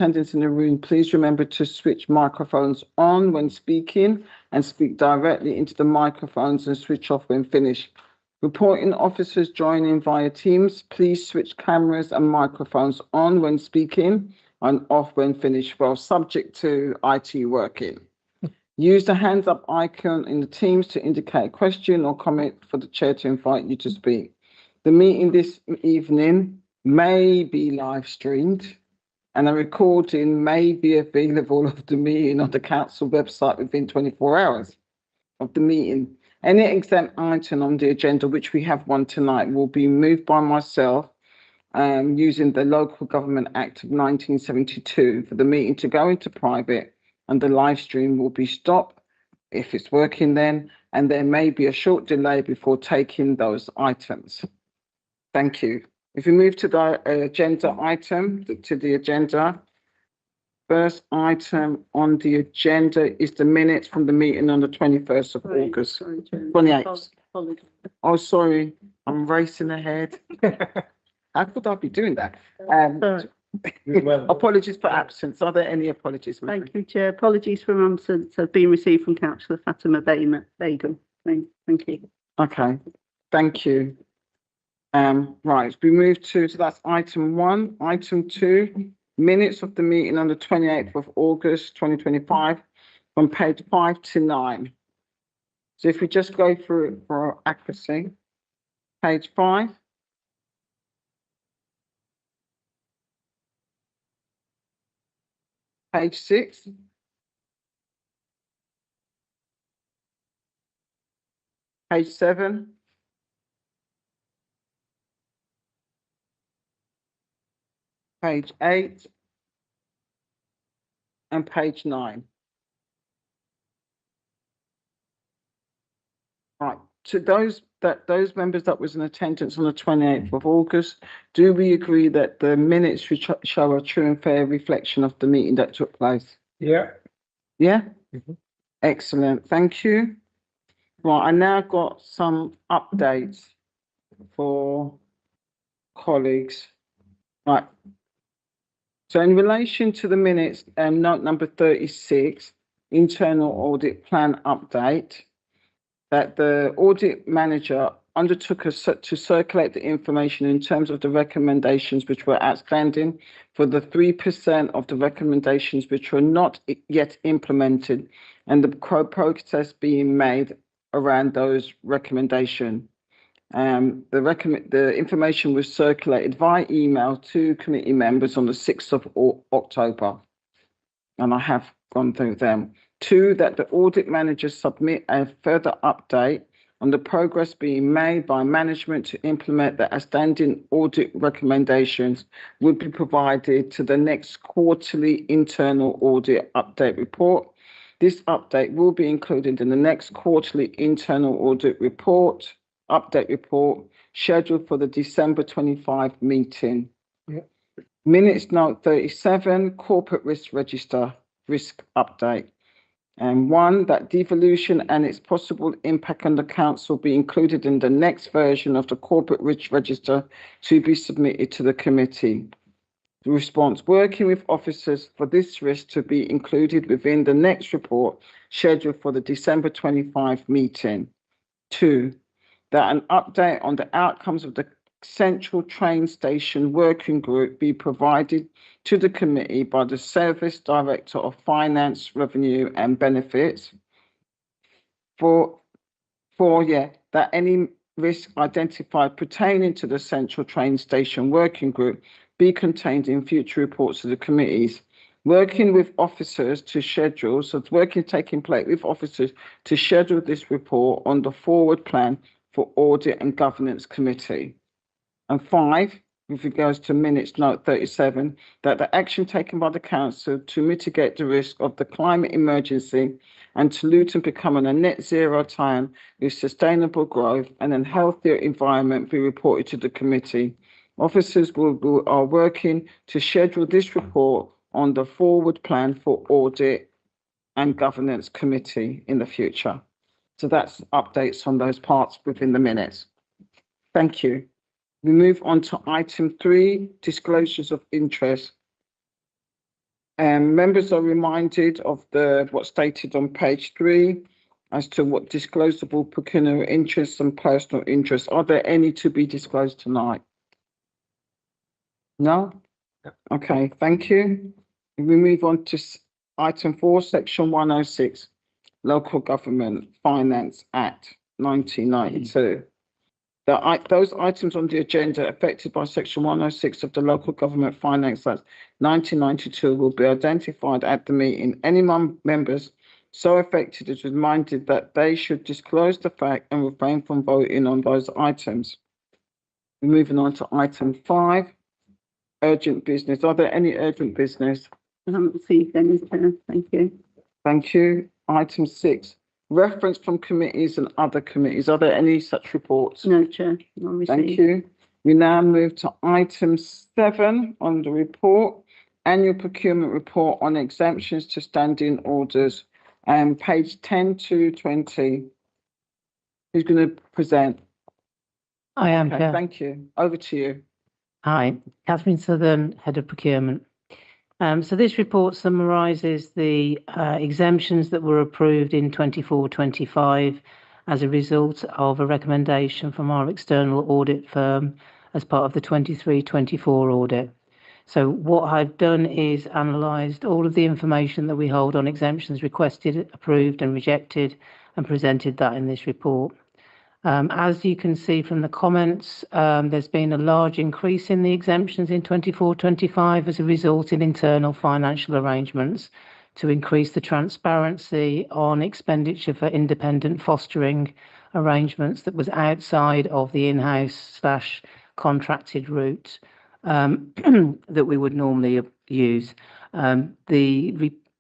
attendants in the room, please remember to switch microphones on when speaking and speak directly into the microphones and switch off when finished. Reporting officers joining via Teams, please switch cameras and microphones on when speaking and off when finished, well, subject to IT working. Use the hands up icon in the Teams to indicate a question or comment for the chair to invite you to speak. The meeting this evening may be live streamed, and a recording may be available of the meeting on the council website within 24 hours of the meeting. Any exempt item on the agenda, which we have one tonight, will be moved by myself using the Local Government Act of 1972 for the meeting to go into private, and the live stream will be stopped if it's working then, and there may be a short delay before taking those items. Thank you. If we move to the agenda item, first item on the agenda is the minutes from the meeting on the 21st of August. 28th. Oh, sorry, I'm racing ahead. How could I be doing that? Apologies for absence. Are there any apologies? Thank you, Chair. Apologies for absence have been received from Councillor Fatima Begum. Thank you. Okay, thank you. Right, we move to, so that's item 1. Item 2, minutes of the meeting on the 28th of August 2025 from page 5 to 9. So if we just go through it for accuracy, page 5. Page 6. Page 7. Page 8 and page 9. Right, to those members that was in attendance on the 28th of August, do we agree that the minutes show a true and fair reflection of the meeting that took place? Yeah. Yeah? Mm-hmm. Excellent, thank you. Right, I now got some updates for colleagues. Right. So in relation to the minutes, note number 36, internal audit plan update, that the audit manager undertook to circulate the information in terms of the recommendations which were outstanding for the 3% of the recommendations which were not yet implemented, and the process being made around those recommendations. The information was circulated via email to committee members on the 6th of October, and I have gone through them. 2, that the audit manager submit a further update on the progress being made by management to implement the outstanding audit recommendations would be provided to the next quarterly internal audit update report. This update will be included in the next quarterly internal audit report, update report, scheduled for the December 25 meeting. Yep. Minutes note 37, corporate risk register, risk update. And 1, that devolution and its possible impact on the council be included in the next version of the corporate risk register to be submitted to the committee. The response, working with officers for this risk to be included within the next report scheduled for the December 25 meeting. 2, that an update on the outcomes of the Central Train Station Working Group be provided to the committee by the Service Director of Finance, Revenue and Benefits. 4, that any risk identified pertaining to the Central Train Station Working Group be contained in future reports to the committees. Working with officers to schedule, so it's working taking place with officers to schedule this report on the forward plan for Audit and Governance Committee. And 5, with regards to minutes note 37, that the action taken by the council to mitigate the risk of the climate emergency and to Luton becoming a net zero town with sustainable growth and a healthier environment be reported to the committee. Officers are working to schedule this report on the forward plan for Audit and Governance Committee in the future. So that's updates on those parts within the minutes. Thank you. We move on to item 3, disclosures of interest. Members are reminded of what's stated on page 3 as to what disclosable pecuniary interests and personal interests. Are there any to be disclosed tonight? No? Okay, thank you. We move on to item 4, section 106, Local Government Finance Act 1992. Those items on the agenda affected by section 106 of the Local Government Finance Act 1992 will be identified at the meeting. Any members so affected is reminded that they should disclose the fact and refrain from voting on those items. We're moving on to item 5, urgent business. Are there any urgent business? I haven't received any, Chair. Thank you. Thank you. Item 6, reference from committees and other committees. Are there any such reports? No, Chair. Not received. Thank you. We now move to item 7 on the report, annual procurement report on exemptions to standing orders, and page 10 to 20. Who's going to present? I am, Okay, Chair. thank you. Over to you. Hi, Catherine Southern, Head of Procurement. So this report summarises the exemptions that were approved in 24-25 as a result of a recommendation from our external audit firm as part of the 23-24 audit. So what I've done is analysed all of the information that we hold on exemptions requested, approved and rejected, and presented that in this report. As you can see from the comments, there's been a large increase in the exemptions in 24-25 as a result in internal financial arrangements to increase the transparency on expenditure for independent fostering arrangements that was outside of the in-house / contracted route that we would normally use.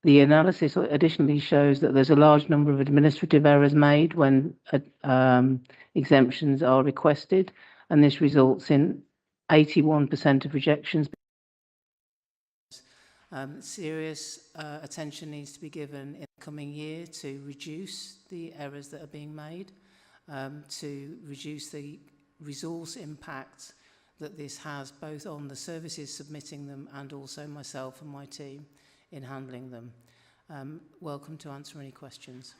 The analysis additionally shows that there's a large number of administrative errors made when exemptions are requested, and this results in 81% of rejections. Serious attention needs to be given in the coming year to reduce the errors that are being made, to reduce the resource impact that this has both on the services submitting them and also myself and my team in handling them. Welcome to answer any questions.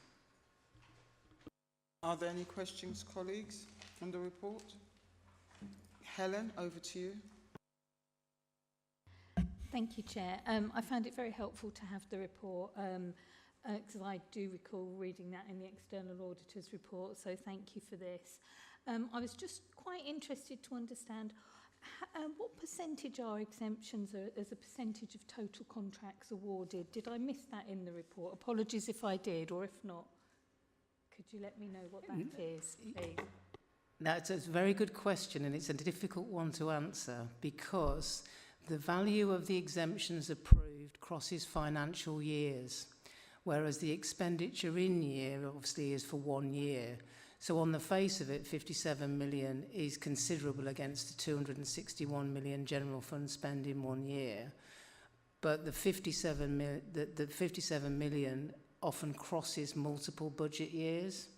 Are there any questions, colleagues, on the report? Helen, over to you. Thank you, Chair. I found it very helpful to have the report because I do recall reading that in the external auditor's report, so thank you for this. I was just quite interested to understand what percentage are exemptions as a percentage of total contracts awarded? Did I miss that in the report? Apologies if I did, or if not, could you let me know what that is, please? That's a very good question, and it's a difficult one to answer because the value of the exemptions approved crosses financial years, whereas the expenditure in year obviously is for 1 year. So on the face of it, 57 million is considerable against the 261 million general fund spend in 1 year. But the 57 million often crosses multiple budget years.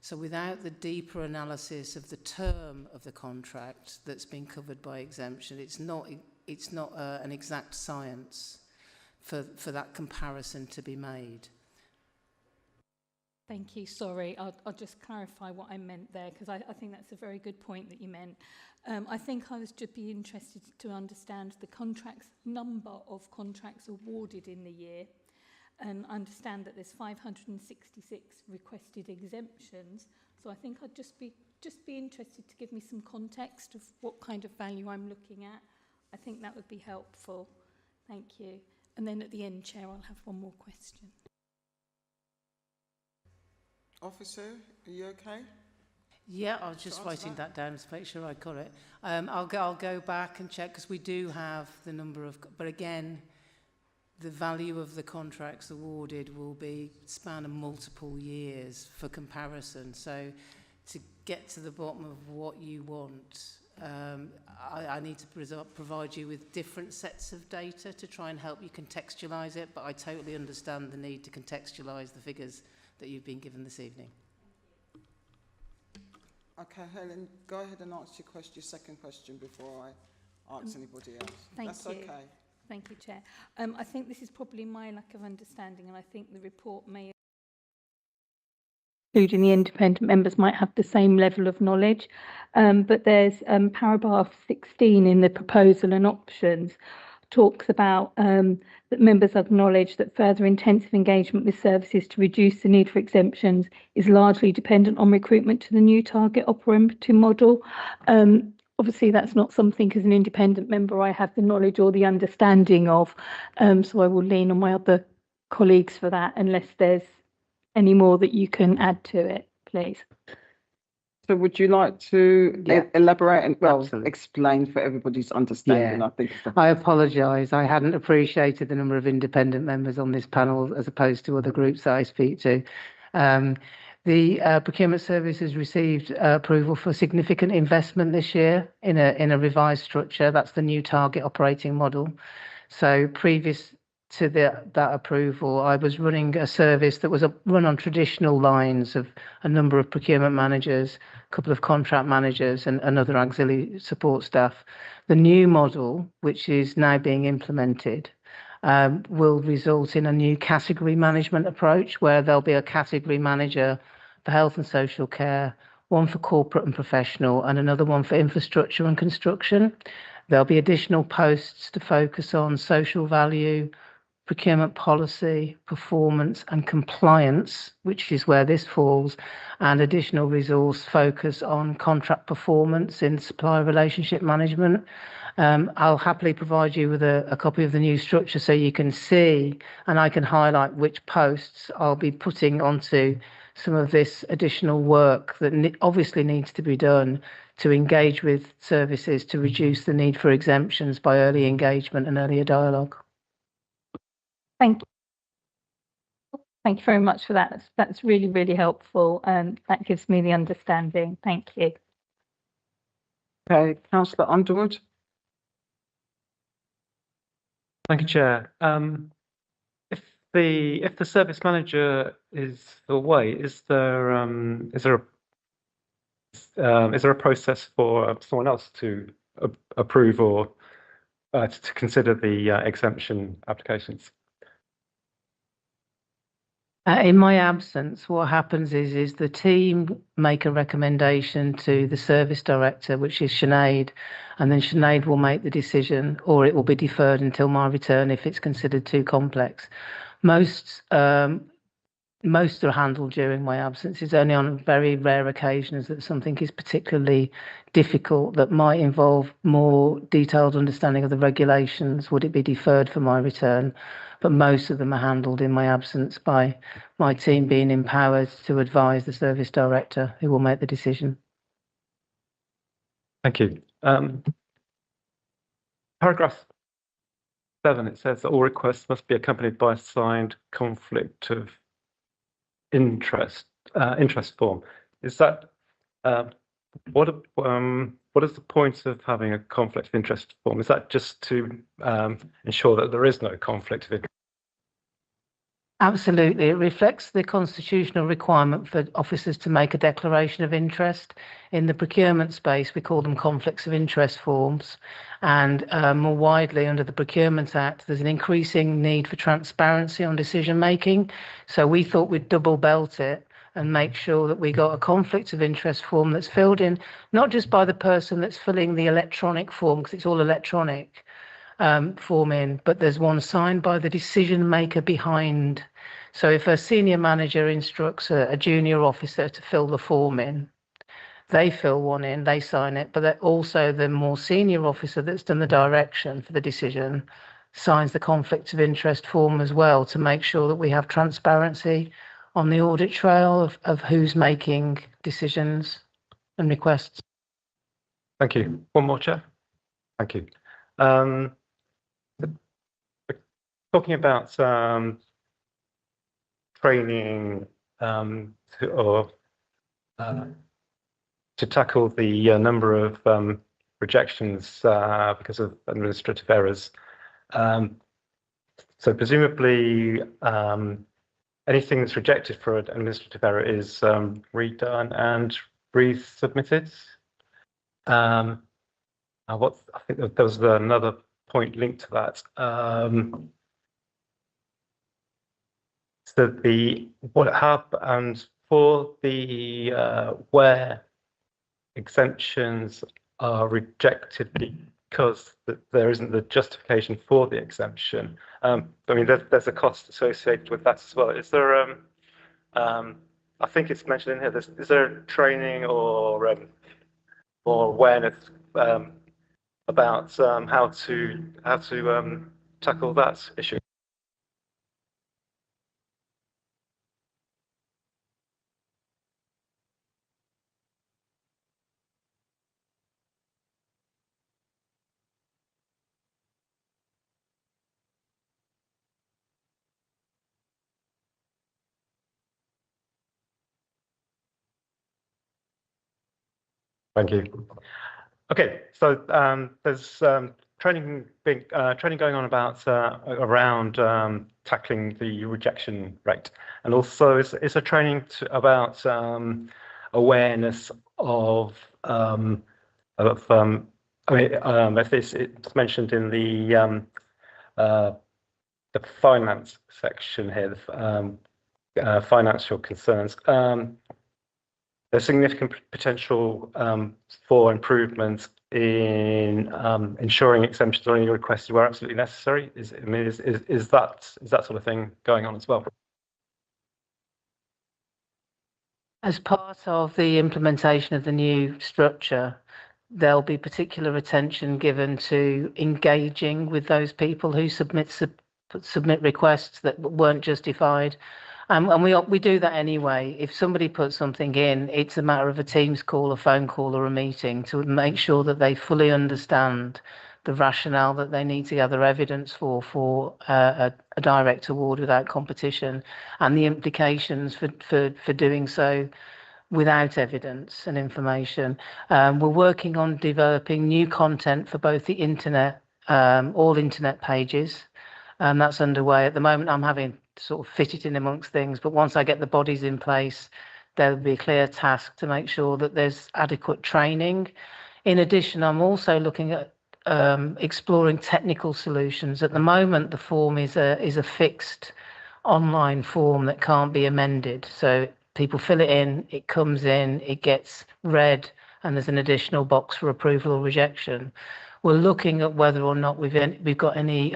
So without the deeper analysis of the term of the contract that's been covered by exemption, it's not an exact science for that comparison to be made. Thank you. Sorry, I'll just clarify what I meant there because I think that's a very good point that you meant. I think I was just be interested to understand the number of contracts awarded in the year, and understand that there's 566 requested exemptions. So I think I'd just be interested to give me some context of what kind of value I'm looking at. I think that would be helpful. Thank you. And then at the end, Chair, I'll have one more question. Officer, are you okay? Yeah, I was just writing that down to make sure I got it. I'll go back and check because we do have the number of, but again, the value of the contracts awarded will be span of multiple years for comparison. So to get to the bottom of what you want, I need to provide you with different sets of data to try and help you contextualise it, but I totally understand the need to contextualise the figures that you've been given this evening. Okay, Helen, go ahead and answer your second question before I ask anybody else. Thank That's you. okay. Thank you, Chair. I think this is probably my lack of understanding, and I think the report may including the independent members might have the same level of knowledge. But there's paragraph 16 in the proposal and options talks about that members acknowledge that further intensive engagement with services to reduce the need for exemptions is largely dependent on recruitment to the new target operating model. Obviously, that's not something as an independent member I have the knowledge or the understanding of, so I will lean on my other colleagues for that unless there's any more that you can add to it, please. So would you like to elaborate and Absolutely. explain for everybody's understanding? I think I apologise. I hadn't appreciated the number of independent members on this panel as opposed to other groups that I speak to. The procurement service has received approval for significant investment this year in a revised structure. That's the new target operating model. So previous to that approval, I was running a service that was run on traditional lines of a number of procurement managers, a couple of contract managers and other auxiliary support staff. The new model, which is now being implemented, will result in a new category management approach where there'll be a category manager for health and social care, one for corporate and professional, and another one for infrastructure and construction. There'll be additional posts to focus on social value, procurement policy, performance and compliance, which is where this falls, and additional resource focus on contract performance in supplier relationship management. I'll happily provide you with a copy of the new structure so you can see, and I can highlight which posts I'll be putting onto some of this additional work that obviously needs to be done to engage with services to reduce the need for exemptions by early engagement and earlier dialogue. Thank you. Thank you very much for that. That's really, really helpful, and that gives me the understanding. Thank you. Okay, Councillor Underwood. Thank you, Chair. If the service manager is away, is there a process for someone else to approve or to consider the exemption applications? In my absence, what happens is the team make a recommendation to the service director, which is Sinead, and then Sinead will make the decision, or it will be deferred until my return if it's considered too complex. Most are handled during my absence. It's only on very rare occasions that something is particularly difficult that might involve more detailed understanding of the regulations. Would it be deferred for my return? But most of them are handled in my absence by my team being empowered to advise the service director who will make the decision. Thank you. Paragraph 7, it says that all requests must be accompanied by a signed conflict of interest form. Is that what is the point of having a conflict of interest form? Is that just to ensure that there is no conflict of interest? Absolutely. It reflects the constitutional requirement for officers to make a declaration of interest. In the procurement space, we call them conflicts of interest forms. And more widely under the Procurement Act, there's an increasing need for transparency on decision making. So we thought we'd double belt it and make sure that we got a conflict of interest form that's filled in, not just by the person that's filling the electronic form, because it's all electronic, form in, but there's one signed by the decision maker behind. So if a senior manager instructs a junior officer to fill the form in, they fill one in, they sign it, but also the more senior officer that's done the direction for the decision signs the conflict of interest form as well, to make sure that we have transparency on the audit trail of who's making decisions and requests. Thank you. One more, Chair. Thank you. Talking about training to tackle the number of rejections because of administrative errors. So presumably anything that's rejected for an administrative error is redone and resubmitted. I think there was another point linked to that. So and for the where exemptions are rejected because there isn't the justification for the exemption. I mean, there's a cost associated with that as well. Is there? I think it's mentioned in here. Is there training or awareness about how to tackle that issue? Thank you. Okay, so there's training going on about around tackling the rejection rate, and also it's a training about awareness of I mean, it's mentioned in the finance section here, the financial concerns. There's significant potential for improvement in ensuring exemptions on any requests where absolutely necessary. Is that sort of thing going on as well? As part of the implementation of the new structure, there'll be particular attention given to engaging with those people who submit requests that weren't justified. And we do that anyway. If somebody puts something in, it's a matter of a Teams call, a phone call, or a meeting to make sure that they fully understand the rationale that they need to gather evidence for a direct award without competition, and the implications for doing so without evidence and information. We're working on developing new content for both the internet, all internet pages, and that's underway. At the moment, I'm having to sort of fit it in amongst things, but once I get the bodies in place, there'll be a clear task to make sure that there's adequate training. In addition, I'm also looking at exploring technical solutions. At the moment, the form is a fixed online form that can't be amended. So people fill it in, it comes in, it gets read, and there's an additional box for approval or rejection. We're looking at whether or not we've got any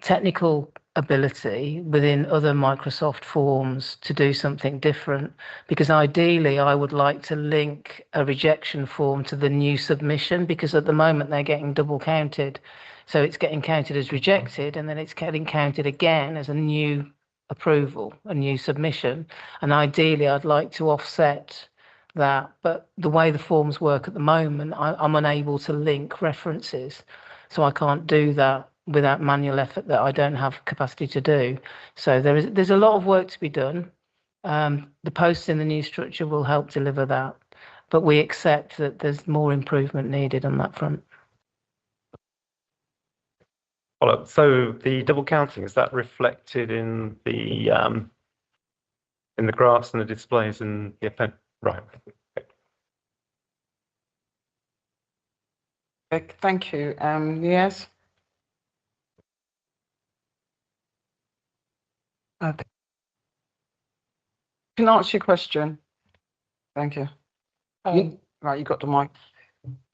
technical ability within other Microsoft forms to do something different, because ideally I would like to link a rejection form to the new submission, because at the moment they're getting double counted. So it's getting counted as rejected, and then it's getting counted again as a new approval, a new submission. And ideally I'd like to offset that, but the way the forms work at the moment, I'm unable to link references, so I can't do that without manual effort that I don't have capacity to do. So there's a lot of work to be done. The posts in the new structure will help deliver that, but we accept that there's more improvement needed on that front. So the double counting, is that reflected in the graphs and the displays in the appendix? Right. Okay, thank you. Yes. Okay. Can I ask you a question? Thank you. Right, you got the mic.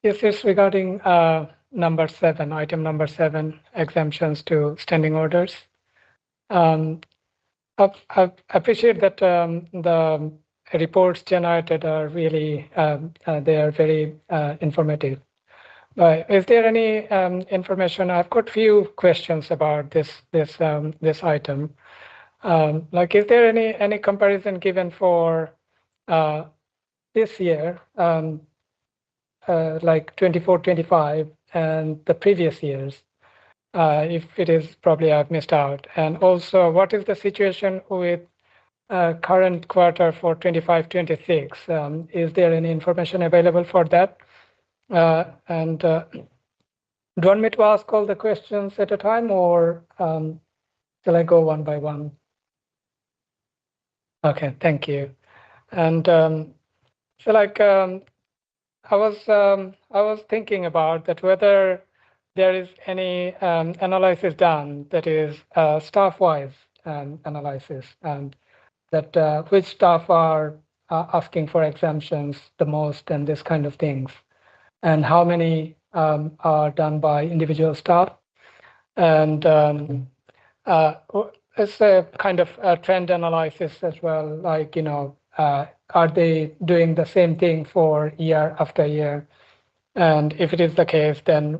Yes, it's regarding number 7, item number 7, exemptions to standing orders. I appreciate that the reports generated are really they are very informative. But is there any information? I've got few questions about this item. Like, is there any comparison given for this year, like 24-25, and the previous years? If it is, probably I've missed out. And also, what is the situation with current quarter for 25-26? Is there any information available for that? And do you want me to ask all the questions at a time, or shall I go one by one? Okay, thank you. And so, like, I was thinking about that, whether there is any analysis done that is staff-wise analysis, and that which staff are asking for exemptions the most and this kind of things, and how many are done by individual staff. And it's a kind of a trend analysis as well, like, are they doing the same thing for year after year? And if it is the case, then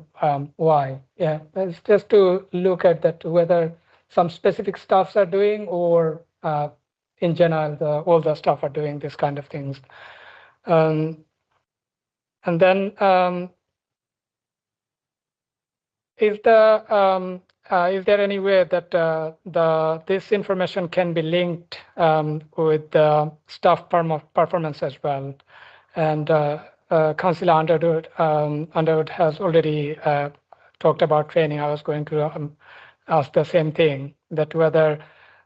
why? Yeah, it's just to look at that, whether some specific staffs are doing, or in general, all the staff are doing this kind of things. And then is there any way that this information can be linked with the staff performance as well? And Councillor Underwood has already talked about training. I was going to ask the same thing, that whether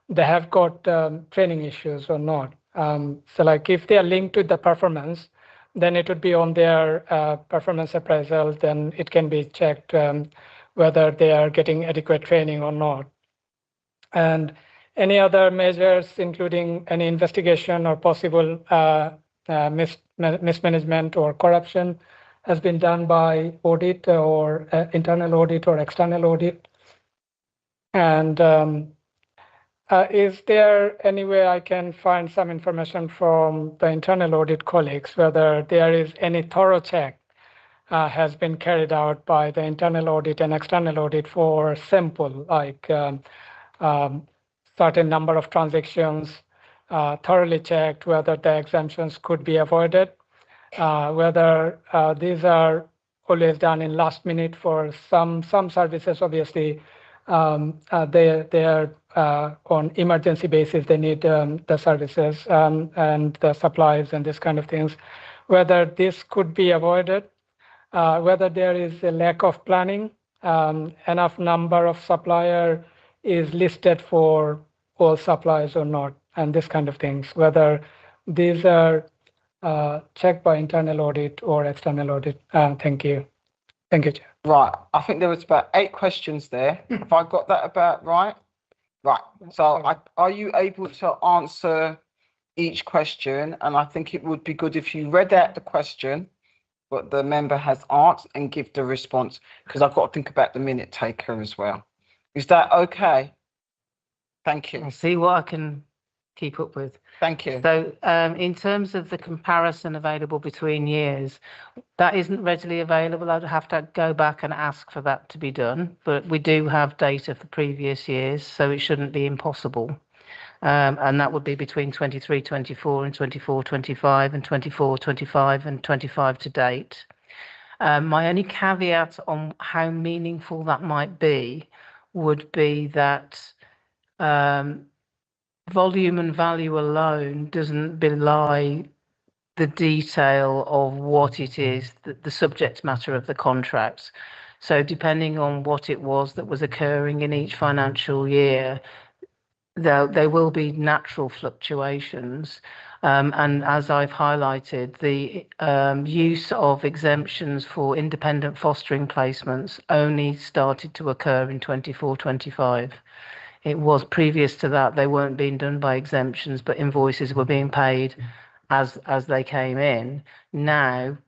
they have got training issues or not. So like if they are linked to the performance, then it would be on their performance appraisal, then it can be checked whether they are getting adequate training or not. And any other measures, including any investigation or possible mismanagement or corruption, has been done by audit, or internal audit or external audit. And is there any way I can find some information from the internal audit colleagues, whether there is any thorough check has been carried out by the internal audit and external audit for simple, like certain number of transactions, thoroughly checked whether the exemptions could be avoided, whether these are always done in last minute for some services. Obviously, they are on emergency basis. They need the services and the supplies and this kind of things. Whether this could be avoided, whether there is a lack of planning, enough number of supplier is listed for all suppliers or not, and this kind of things. Whether these are checked by internal audit or external audit. Thank you. Thank you, Chair. Right. I think there was about 8 questions there. Have I got that about right? Right. So are you able to answer each question? And I think it would be good if you read out the question, what the member has asked, and give the response, because I've got to think about the minute taker as well. Is that okay? Thank you. I'll see what I can keep up with. Thank you. So in terms of the comparison available between years, that isn't readily available. I'd have to go back and ask for that to be done, but we do have data for previous years, so it shouldn't be impossible. And that would be between 23-24 and 24-25 and 24-25 and 25 to date. My only caveat on how meaningful that might be would be that volume and value alone doesn't belie the detail of what it is, the subject matter of the contracts. So depending on what it was that was occurring in each financial year, there will be natural fluctuations. And as I've highlighted, the use of exemptions for independent fostering placements only started to occur in 24-25. It was previous to that, they weren't being done by exemptions, but invoices were being paid as they came in. Now,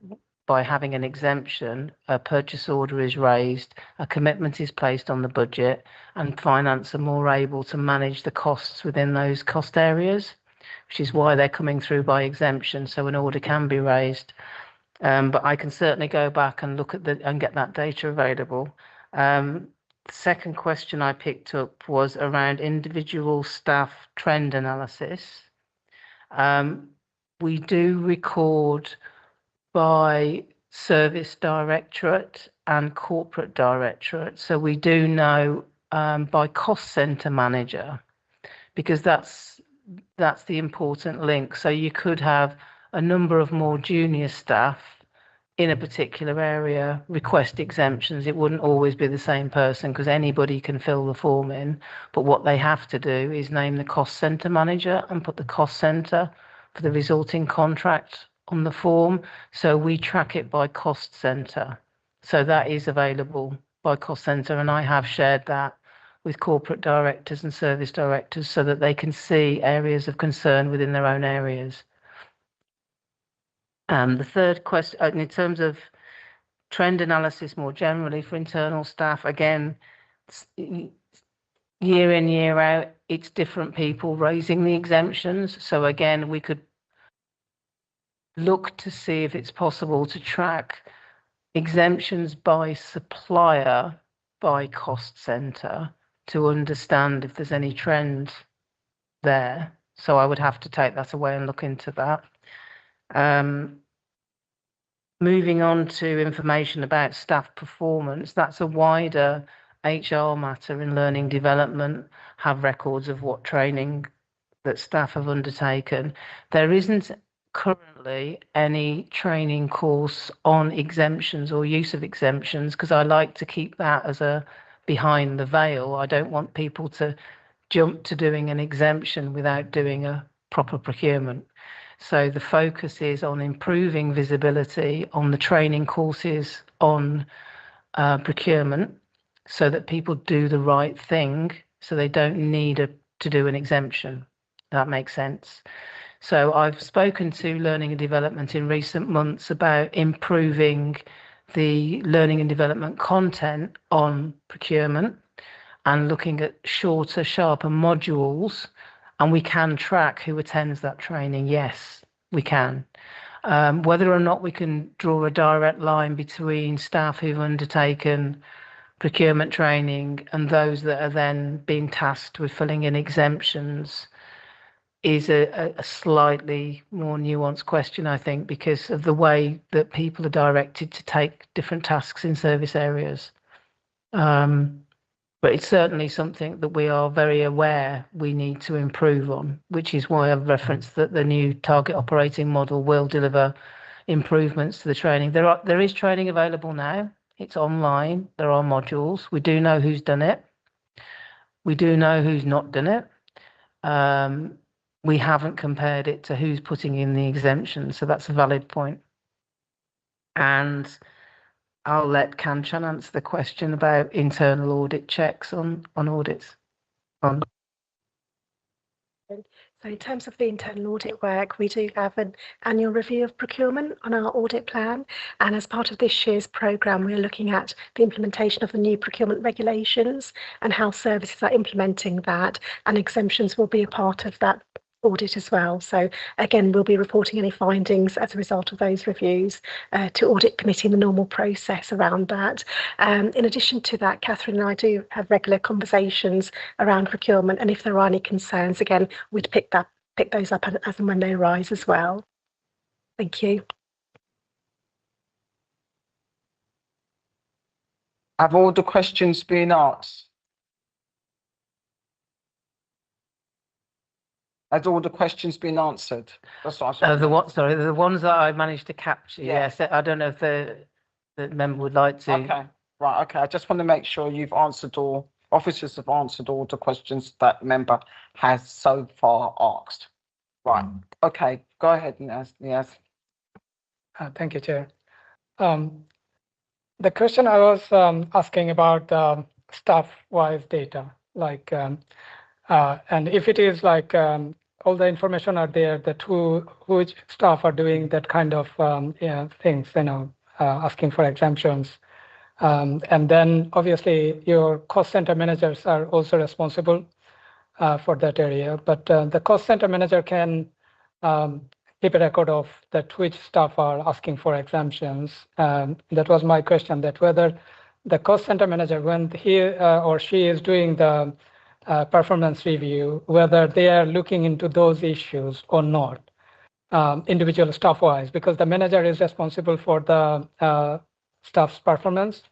by having an exemption, a purchase order is raised, a commitment is placed on the budget, and finance are more able to manage the costs within those cost areas, which is why they're coming through by exemption, so an order can be raised. But I can certainly go back and look at and get that data available. The second question I picked up was around individual staff trend analysis. We do record by service directorate and corporate directorate. So we do know by cost centre manager, because that's the important link. So you could have a number of more junior staff in a particular area request exemptions. It wouldn't always be the same person, because anybody can fill the form in, but what they have to do is name the cost centre manager and put the cost centre for the resulting contract on the form. So we track it by cost centre. So that is available by cost centre, and I have shared that with corporate directors and service directors so that they can see areas of concern within their own areas. The third question, in terms of trend analysis more generally for internal staff, again, year in, year out, it's different people raising the exemptions. So again, we could look to see if it's possible to track exemptions by supplier, by cost centre, to understand if there's any trend there. So I would have to take that away and look into that. Moving on to information about staff performance, that's a wider HR matter in learning development, have records of what training that staff have undertaken. There isn't currently any training course on exemptions or use of exemptions, because I like to keep that as a behind the veil. I don't want people to jump to doing an exemption without doing a proper procurement. So the focus is on improving visibility on the training courses on procurement so that people do the right thing, so they don't need to do an exemption. That makes sense. So I've spoken to learning and development in recent months about improving the learning and development content on procurement and looking at shorter, sharper modules. And we can track who attends that training. Yes, we can. Whether or not we can draw a direct line between staff who've undertaken procurement training and those that are then being tasked with filling in exemptions is a slightly more nuanced question, I think, because of the way that people are directed to take different tasks in service areas. But it's certainly something that we are very aware we need to improve on, which is why I've referenced that the new target operating model will deliver improvements to the training. There is training available now. It's online. There are modules. We do know who's done it. We do know who's not done it. We haven't compared it to who's putting in the exemption, so that's a valid point. And I'll let Kanchan answer the question about internal audit checks on audits. So in terms of the internal audit work, we do have an annual review of procurement on our audit plan. And as part of this year's programme, we're looking at the implementation of the new procurement regulations and how services are implementing that, and exemptions will be a part of that audit as well. So again, we'll be reporting any findings as a result of those reviews to audit committee in the normal process around that. In addition to that, Catherine and I do have regular conversations around procurement, and if there are any concerns, again, we'd pick those up as and when they arise as well. Thank you. Have all the questions been asked? Has all the questions been answered? That's what I was the ones that I managed to capture. Yeah. Yes, I don't know if the member would like to. Okay, right. Okay, I just want to make sure you've answered officers have answered all the questions that member has so far asked. Right. Okay, go ahead, Niaz. Thank you, Chair. The question I was asking about staff-wise data, like, and if it is like all the information are there, that which staff are doing that kind of things, asking for exemptions. And then obviously your cost center managers are also responsible for that area, but the cost center manager can keep a record of that which staff are asking for exemptions. That was my question, that whether the cost center manager, when he or she is doing the performance review, whether they are looking into those issues or not, individual staff wise, because the manager is responsible for the staff's performance.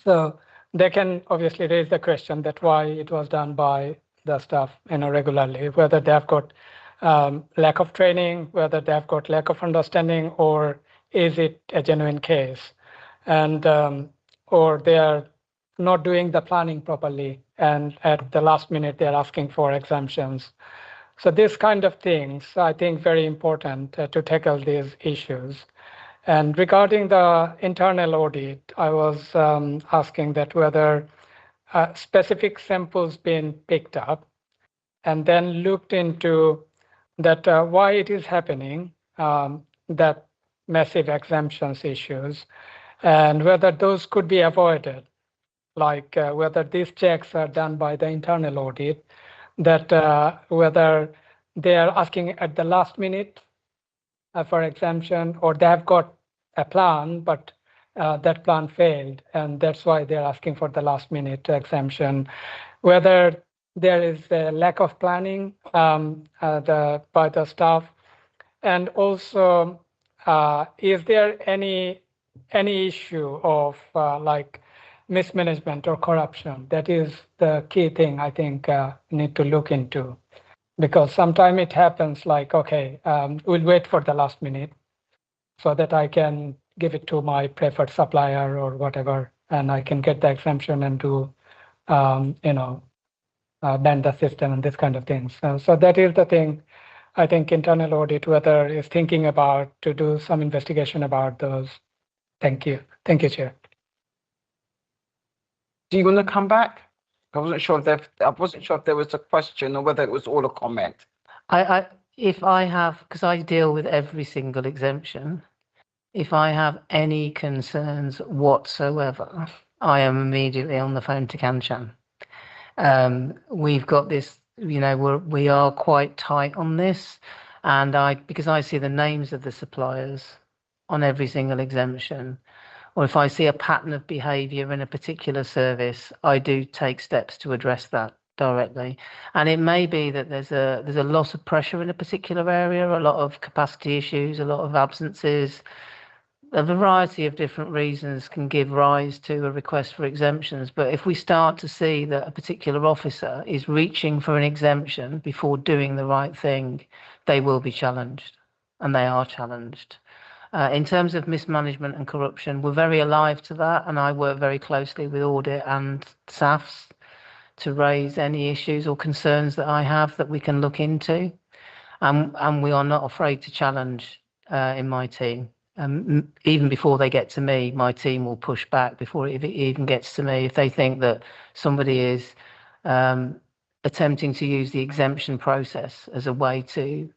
So they can obviously raise the question that why it was done by the staff regularly, whether they have got lack of training, whether they have got lack of understanding, or is it a genuine case, and or they are not doing the planning properly, and at the last minute they're asking for exemptions. So this kind of things, I think, very important to tackle these issues. And regarding the internal audit, I was asking that whether specific samples been picked up and then looked into that why it is happening, that massive exemptions issues, and whether those could be avoided, like whether these checks are done by the internal audit, that whether they are asking at the last minute for exemption, or they have got a plan, but that plan failed, and that's why they're asking for the last minute exemption. Whether there is a lack of planning by the staff, and also is there any issue of like mismanagement or corruption? That is the key thing I think need to look into, because sometimes it happens like, okay, we'll wait for the last minute so that I can give it to my preferred supplier or whatever, and I can get the exemption and do, bend the system and this kind of things. So that is the thing. I think internal audit, whether is thinking about to do some investigation about those. Thank you. Thank you, Chair. Do you want to come back? I wasn't sure if there was a question or whether it was all a comment. If I have, because I deal with every single exemption, if I have any concerns whatsoever, I am immediately on the phone to Kanchan. We've got this, we are quite tight on this, and because I see the names of the suppliers on every single exemption, or if I see a pattern of behaviour in a particular service, I do take steps to address that directly. And it may be that there's a lot of pressure in a particular area, a lot of capacity issues, a lot of absences. A variety of different reasons can give rise to a request for exemptions. But if we start to see that a particular officer is reaching for an exemption before doing the right thing, they will be challenged, and they are challenged. In terms of mismanagement and corruption, we're very alive to that, and I work very closely with Audit and SAFs to raise any issues or concerns that I have that we can look into. And we are not afraid to challenge in my team. Even before they get to me, my team will push back before it even gets to me. If they think that somebody is attempting to use the exemption process as a way to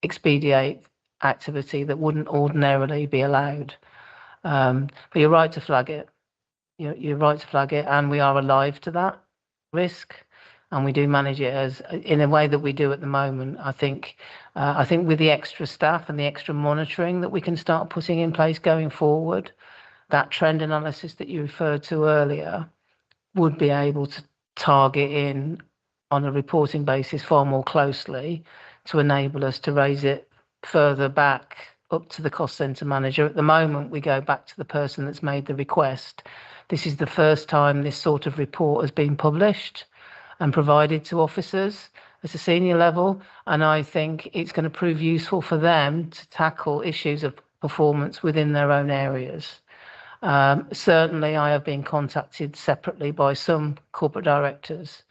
expedite activity that wouldn't ordinarily be allowed. But you're right to flag it. You're right to flag it, and we are alive to that risk, and we do manage it as in a way that we do at the moment. I think with the extra staff and the extra monitoring that we can start putting in place going forward, that trend analysis that you referred to earlier would be able to target in on a reporting basis far more closely to enable us to raise it further back up to the cost centre manager. At the moment, we go back to the person that's made the request. This is the first time this sort of report has been published and provided to officers at a senior level, and I think it's going to prove useful for them to tackle issues of performance within their own areas. Certainly, I have been contacted separately by some corporate directors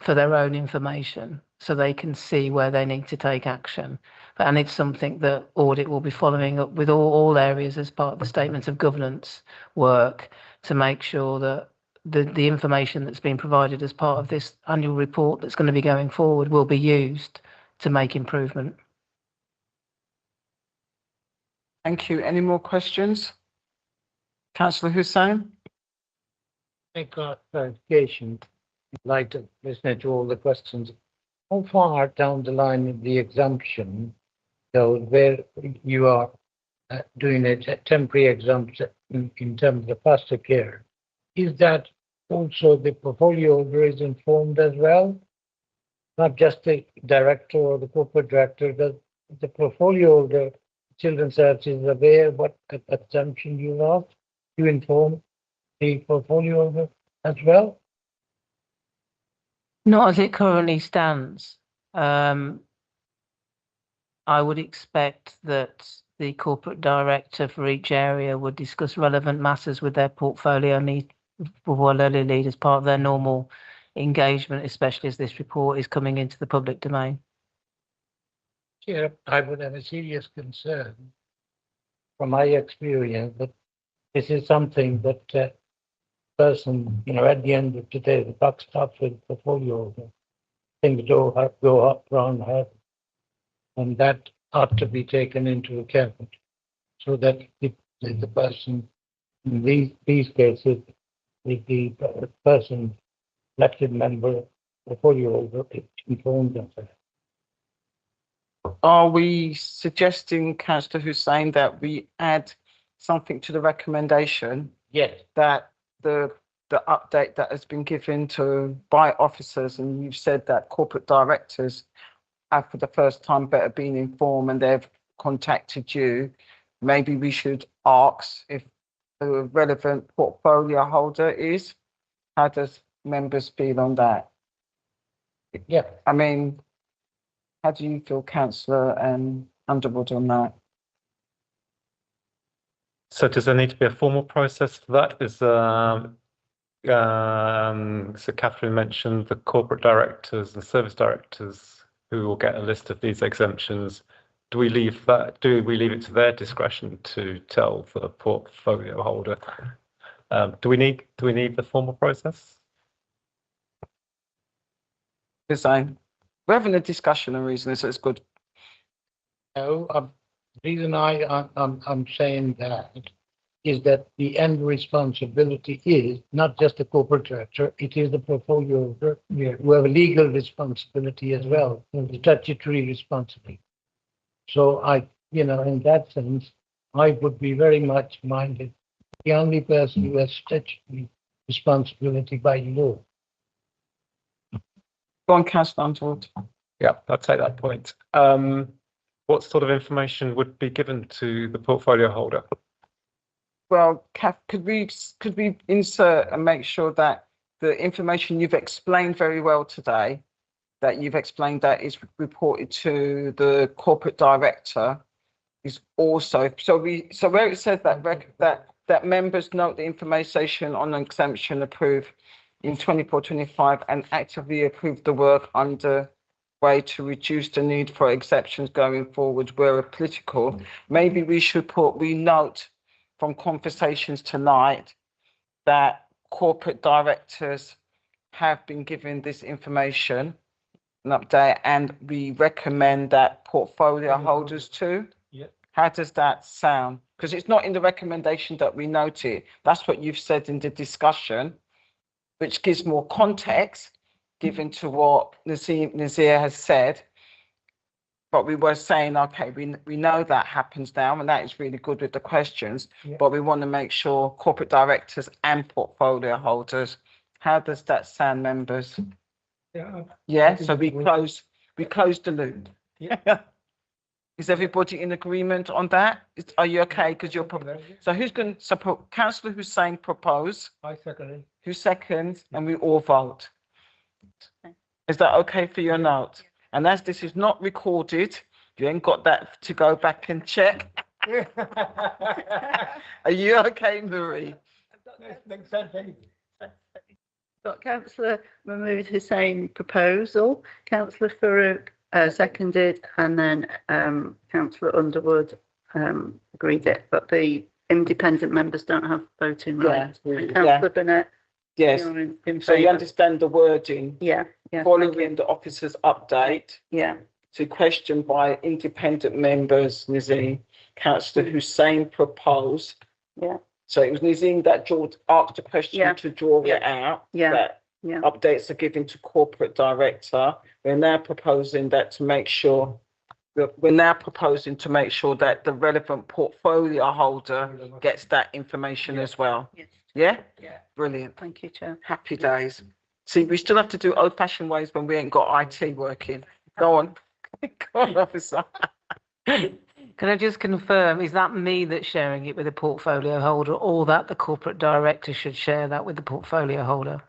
for their own information, so they can see where they need to take action. And it's something that Audit will be following up with all areas as part of the statement of governance work to make sure that the information that's been provided as part of this annual report that's going to be going forward will be used to make improvement. Thank you. Any more questions? Councillor Hussain? Make a clarification. I'd like to listen to all the questions. How far down the line is the exemption, so where you are doing a temporary exemption in terms of the foster care, is that also the portfolio holder is informed as well? Not just the director or the corporate director, the portfolio holder, Children's Services, is aware what exemption you have? You inform the portfolio holder as well? Not as it currently stands. I would expect that the corporate director for each area would discuss relevant matters with their portfolio lead as part of their normal engagement, especially as this report is coming into the public domain. Yeah, I would have a serious concern from my experience that this is something that person, at the end of the day, the buck stops with the portfolio. Things do go up, round, up, and that ought to be taken into account so that the person in these cases, the person, elected member, portfolio holder, informed of that. Are we suggesting, Councillor Hussain, that we add something to the recommendation Yes. that the update that has been given by officers, and you've said that corporate directors have for the first time better been informed and they've contacted you, maybe we should ask if the relevant portfolio holder is? How does members feel on that? Yeah. I mean, how do you feel, Councillor Underwood, on that? So does there need to be a formal process for that? So Catherine mentioned the corporate directors and service directors who will get a list of these exemptions. Do we leave it to their discretion to tell the portfolio holder? Do we need the formal process? We're having a discussion and reason, so it's good. No, the reason I'm saying that is that the end responsibility is not just the corporate director, it is the portfolio holder who have a legal responsibility as well, statutory responsibility. So in that sense, I would be very much minded the only person who has statutory responsibility by law. Go on, Councillor Underwood. Yeah, I'll take that point. What sort of information would be given to the portfolio holder? Well, Kath, could we insert and make sure that the information you've explained very well today, that you've explained that is reported to the corporate director, is also so where it says that members note the information on an exemption approved in 24-25 and actively approve the work under way to reduce the need for exceptions going forward where applicable. Maybe we should we note from conversations tonight that corporate directors have been given this information, an update, and we recommend that portfolio holders too. Yeah. How does that sound? Because it's not in the recommendation that we note it. That's what you've said in the discussion, which gives more context given to what Nazir has said. But we were saying, okay, we know that happens now, and that is really good with the questions, but we want to make sure corporate directors and portfolio holders, how does that sound, members? Yeah, so we close the loop. Yeah. Is everybody in agreement on that? Are you okay? Because you're so who's going to support? Councillor Hussain propose. I second it. Who seconds? And we all vote. Is that okay for your note? And as this is not recorded, you ain't got that to go back and check. Are you okay, Marie? Got Councillor Mahmood Hussain proposal, Councillor Farouk seconded, and then Councillor Underwood agreed it, but the independent members don't have voting rights. Councillor Burnett. Yes. So you understand the wording? Yeah. Following the officer's update. Yeah. To question by independent members, Nazim, Councillor Hussain proposed. Yeah. So it was Nazim that asked a question to draw it out. Yeah. That updates are given to corporate director. We're now proposing that to make sure that the relevant portfolio holder gets that information as well. Yes. Yeah? Yeah. Brilliant. Thank you, Chair. Happy days. See, we still have to do old-fashioned ways when we ain't got IT working. Go on. Go on, officer. Can I just confirm, is that me that's sharing it with the portfolio holder, or that the corporate director should share that with the portfolio holder?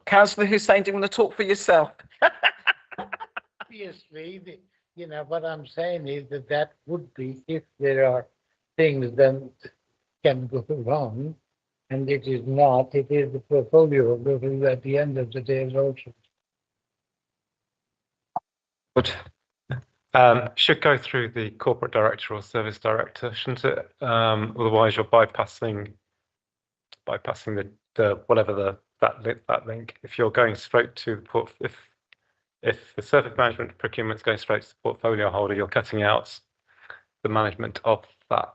Councillor Hussain, do you want to talk for yourself? Obviously, what I'm saying is that would be if there are things that can go wrong, and it is not. It is the portfolio who, at the end of the day, is also. Good. Should go through the corporate director or service director, shouldn't it? Otherwise, you're bypassing the whatever that link. If you're going straight to the if the service management procurement is going straight to the portfolio holder, you're cutting out the management of that.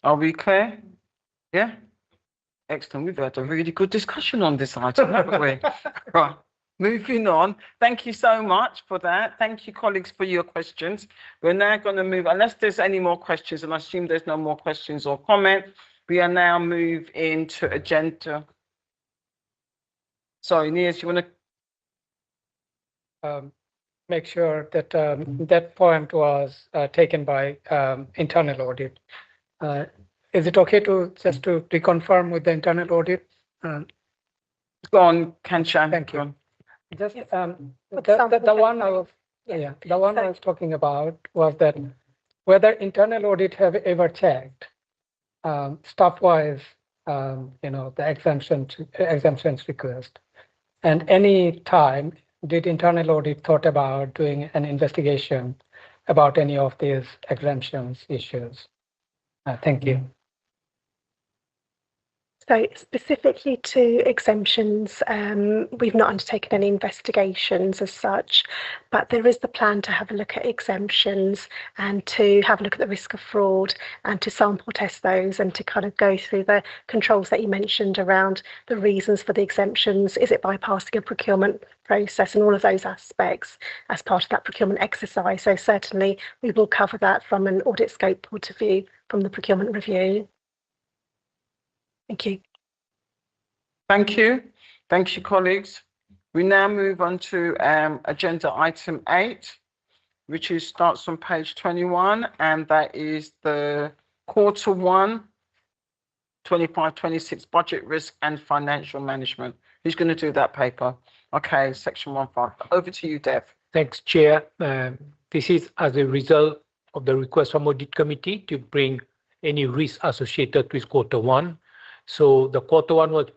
Are we clear? Yeah? Excellent. We've had a really good discussion on this item, haven't we? Right. Moving on. Thank you so much for that. Thank you, colleagues, for your questions. We're now going to move, unless there's any more questions, and I assume there's no more questions or comments, we are now move into agenda. Sorry, Nias, you want to make sure that that point was taken by internal audit. Is it okay to just to reconfirm with the internal audit? Go on, Kanchan. Thank you. Just the one I was talking about was that whether internal audit have ever checked staff-wise, the exemptions request, and any time did internal audit thought about doing an investigation about any of these exemptions issues? Thank you. So specifically to exemptions, we've not undertaken any investigations as such, but there is the plan to have a look at exemptions and to have a look at the risk of fraud and to sample test those and to kind of go through the controls that you mentioned around the reasons for the exemptions. Is it bypassing a procurement process and all of those aspects as part of that procurement exercise? So certainly we will cover that from an audit scope point of view from the procurement review. Thank you. Thank you. Thank you, colleagues. We now move on to agenda item 8, which starts on page 21, and that is the Q1 25-26 budget risk and financial management. Who's going to do that paper? Okay, section 1.5. Over to you, Dev. Thanks, Chair. This is as a result of the request from Audit Committee to bring any risk associated with Q1. So the Q1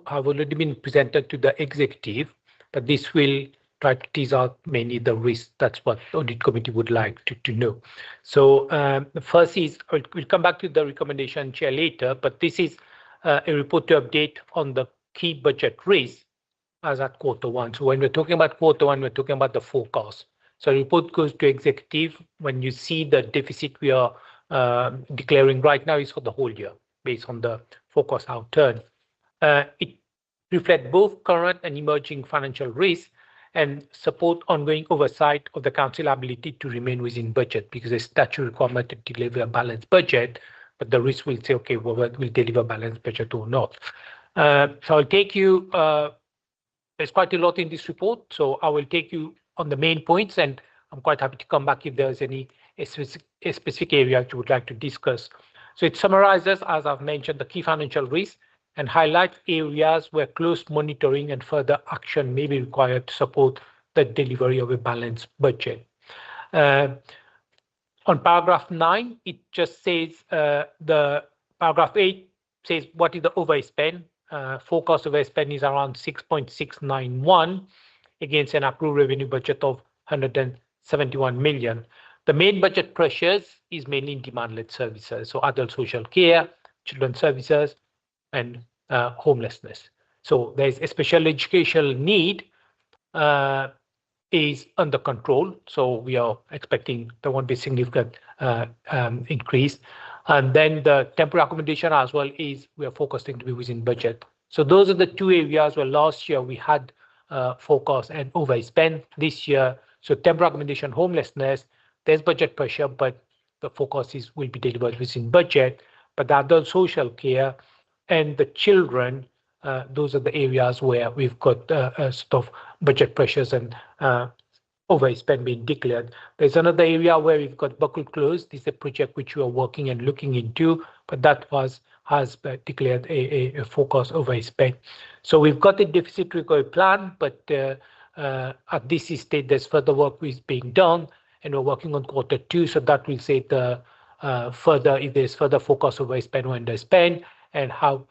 have already been presented to the executive, but this will try to tease out mainly the risks. That's what the Audit Committee would like to know. So the first is, we'll come back to the recommendation, Chair, later, but this is a report to update on the key budget risks as at Q1. So when we're talking about Q1, we're talking about the forecast. So the report goes to executive. When you see the deficit we are declaring right now is for the whole year, based on the forecast outturn. It reflects both current and emerging financial risks and support ongoing oversight of the council ability to remain within budget, because there's statutory requirement to deliver a balanced budget, but the risk will say, okay, well, we'll deliver a balanced budget or not. So I'll take you, there's quite a lot in this report, so I will take you on the main points, and I'm quite happy to come back if there's any specific area you would like to discuss. So it summarizes, as I've mentioned, the key financial risks and highlights areas where close monitoring and further action may be required to support the delivery of a balanced budget. On paragraph 9, it just says the paragraph 8 says what is the overspend. Forecast overspend is around 6.691 against an approved revenue budget of 171 million. The main budget pressures is mainly in demand-led services, so adult social care, children's services, and homelessness. So there's a special educational need is under control, so we are expecting there won't be significant increase. And then the temporary accommodation as well is we are focusing to be within budget. So those are the two areas where last year we had forecast and overspend. This year, so temporary accommodation, homelessness, there's budget pressure, but the focus will be delivered within budget. But the adult social care and the children, those are the areas where we've got sort of budget pressures and overspend being declared. There's another area where we've got buckle close. This is a project which we are working and looking into, but that has declared a focus overspend. So we've got a deficit recovery plan, but at this stage, there's further work is being done, and we're working on Q2, so that will say the further if there's further focus overspend or underspend, and how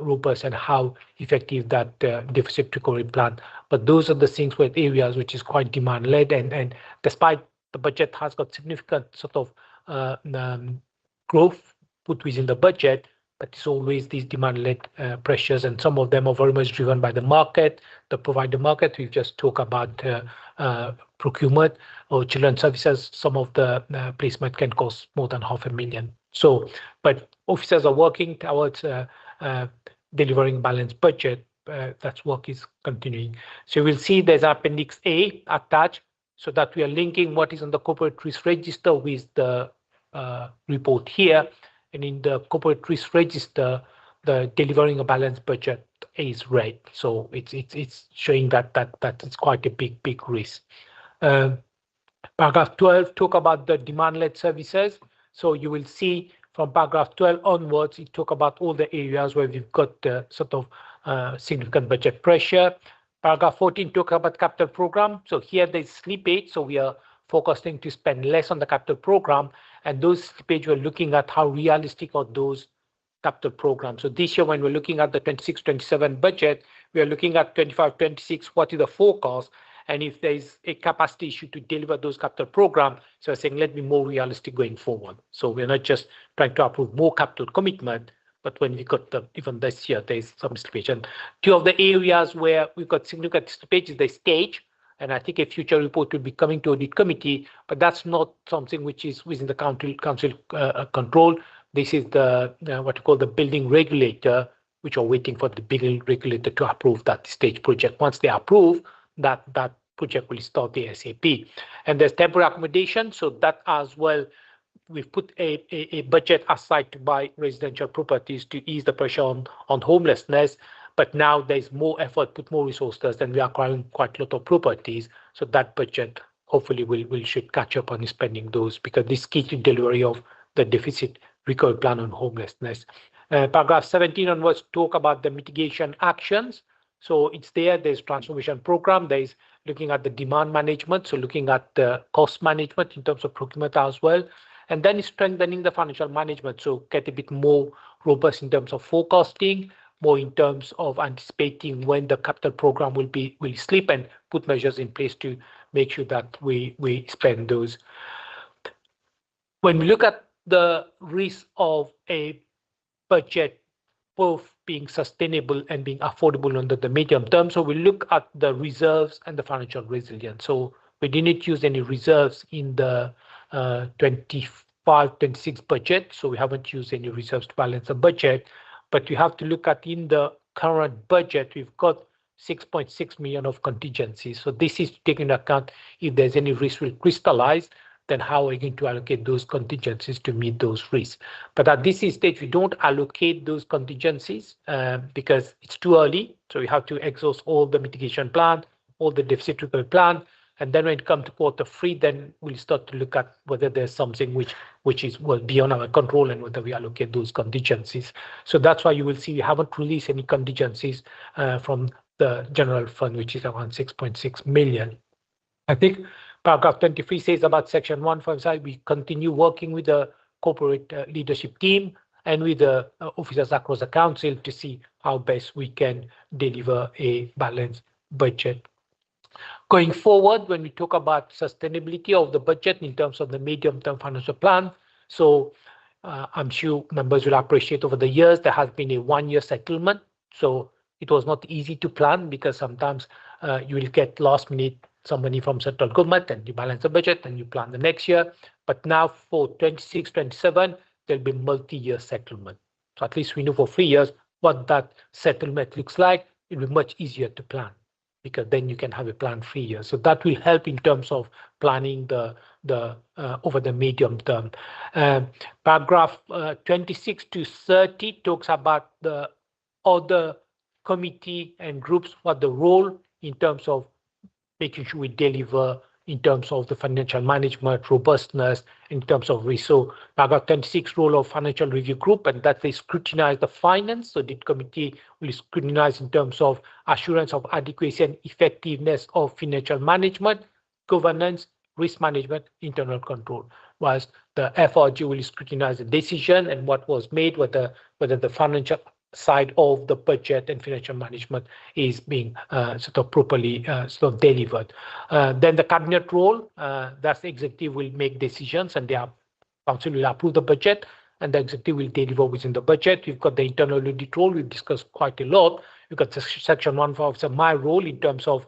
robust and how effective that deficit recovery plan. But those are the things with areas which is quite demand-led, and despite the budget has got significant sort of growth put within the budget, but it's always these demand-led pressures, and some of them are very much driven by the market, the provider market. We've just talked about procurement or children's services. Some of the placement can cost more than $500,000. So, but officers are working towards delivering balanced budget. That work is continuing. So we'll see there's Appendix A attached, so that we are linking what is on the corporate risk register with the report here. And in the corporate risk register, the delivering a balanced budget is red. So it's showing that it's quite a big risk. Paragraph 12 talk about the demand-led services. So you will see from paragraph 12 onwards, it talk about all the areas where we've got sort of significant budget pressure. Paragraph 14 talk about capital program. So here there's slippage. So we are focusing to spend less on the capital program, and those slippage we're looking at how realistic are those capital programs. So this year, when we're looking at the 26-27 budget, we are looking at 25-26, what is the forecast? And if there's a capacity issue to deliver those capital programs, so we're saying, let's be more realistic going forward. So we're not just trying to approve more capital commitment, but when we got even this year, there's some slippage. And two of the areas where we've got significant slippage is the stage. And I think a future report will be coming to audit committee, but that's not something which is within the council control. This is the what you call the building regulator, which are waiting for the building regulator to approve that stage project. Once they approve, that project will start ASAP. And there's temporary accommodation, so that as well, we've put a budget aside to buy residential properties to ease the pressure on homelessness. But now there's more effort, put more resources, and we are acquiring quite a lot of properties. So that budget hopefully will should catch up on spending those, because this key to delivery of the deficit recovery plan on homelessness. Paragraph 17 onwards talk about the mitigation actions. So it's there's transformation program, there's looking at the demand management, so looking at the cost management in terms of procurement as well. And then strengthening the financial management, so get a bit more robust in terms of forecasting, more in terms of anticipating when the capital program will slip, and put measures in place to make sure that we spend those. When we look at the risk of a budget both being sustainable and being affordable under the medium term, so we look at the reserves and the financial resilience. So we didn't use any reserves in the 25-26 budget, so we haven't used any reserves to balance the budget. But you have to look at in the current budget, we've got 6.6 million of contingencies. So this is taking into account if there's any risk will crystallize, then how are we going to allocate those contingencies to meet those risks? But at this stage, we don't allocate those contingencies because it's too early. So we have to exhaust all the mitigation plan, all the deficit recovery plan. And then when it comes to Q3, then we'll start to look at whether there's something which is beyond our control and whether we allocate those contingencies. So that's why you will see we haven't released any contingencies from the general fund, which is around 6.6 million. I think paragraph 23 says about section 155, we continue working with the corporate leadership team and with the officers across the council to see how best we can deliver a balanced budget. Going forward, when we talk about sustainability of the budget in terms of the medium-term financial plan, so I'm sure members will appreciate over the years there has been a one-year settlement. So it was not easy to plan because sometimes you will get last minute some money from central government and you balance the budget and you plan the next year. But now for 26-27, there'll be multi-year settlement. So at least we know for 3 years what that settlement looks like. It'll be much easier to plan, because then you can have a plan 3 years. So that will help in terms of planning the over the medium term. Paragraph 26 to 30 talks about the other committee and groups, what the role in terms of making sure we deliver in terms of the financial management, robustness, in terms of risk. So paragraph 26, role of financial review group, and that they scrutinize the finance. So the committee will scrutinize in terms of assurance of adequacy and effectiveness of financial management, governance, risk management, internal control. Whilst the FRG will scrutinize the decision and what was made, whether the financial side of the budget and financial management is being sort of properly sort of delivered. Then the cabinet role, that's the executive will make decisions and the council will approve the budget and the executive will deliver within the budget. We've got the internal audit role, we've discussed quite a lot. We've got the section 1 for my role in terms of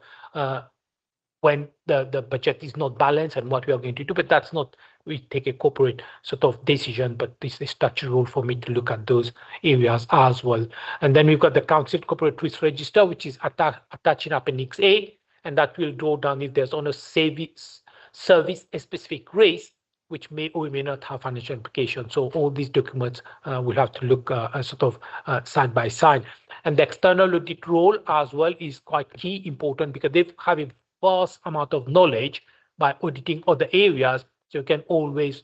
when the budget is not balanced and what we are going to do, but that's not, we take a corporate sort of decision, but this is statutory role for me to look at those areas as well. And then we've got the council corporate risk register, which is attached in appendix A, and that will draw down if there's on a service a specific risk, which may or may not have financial implications. So all these documents will have to look sort of side by side. And the external audit role as well is quite key, important, because they have a vast amount of knowledge by auditing other areas. So you can always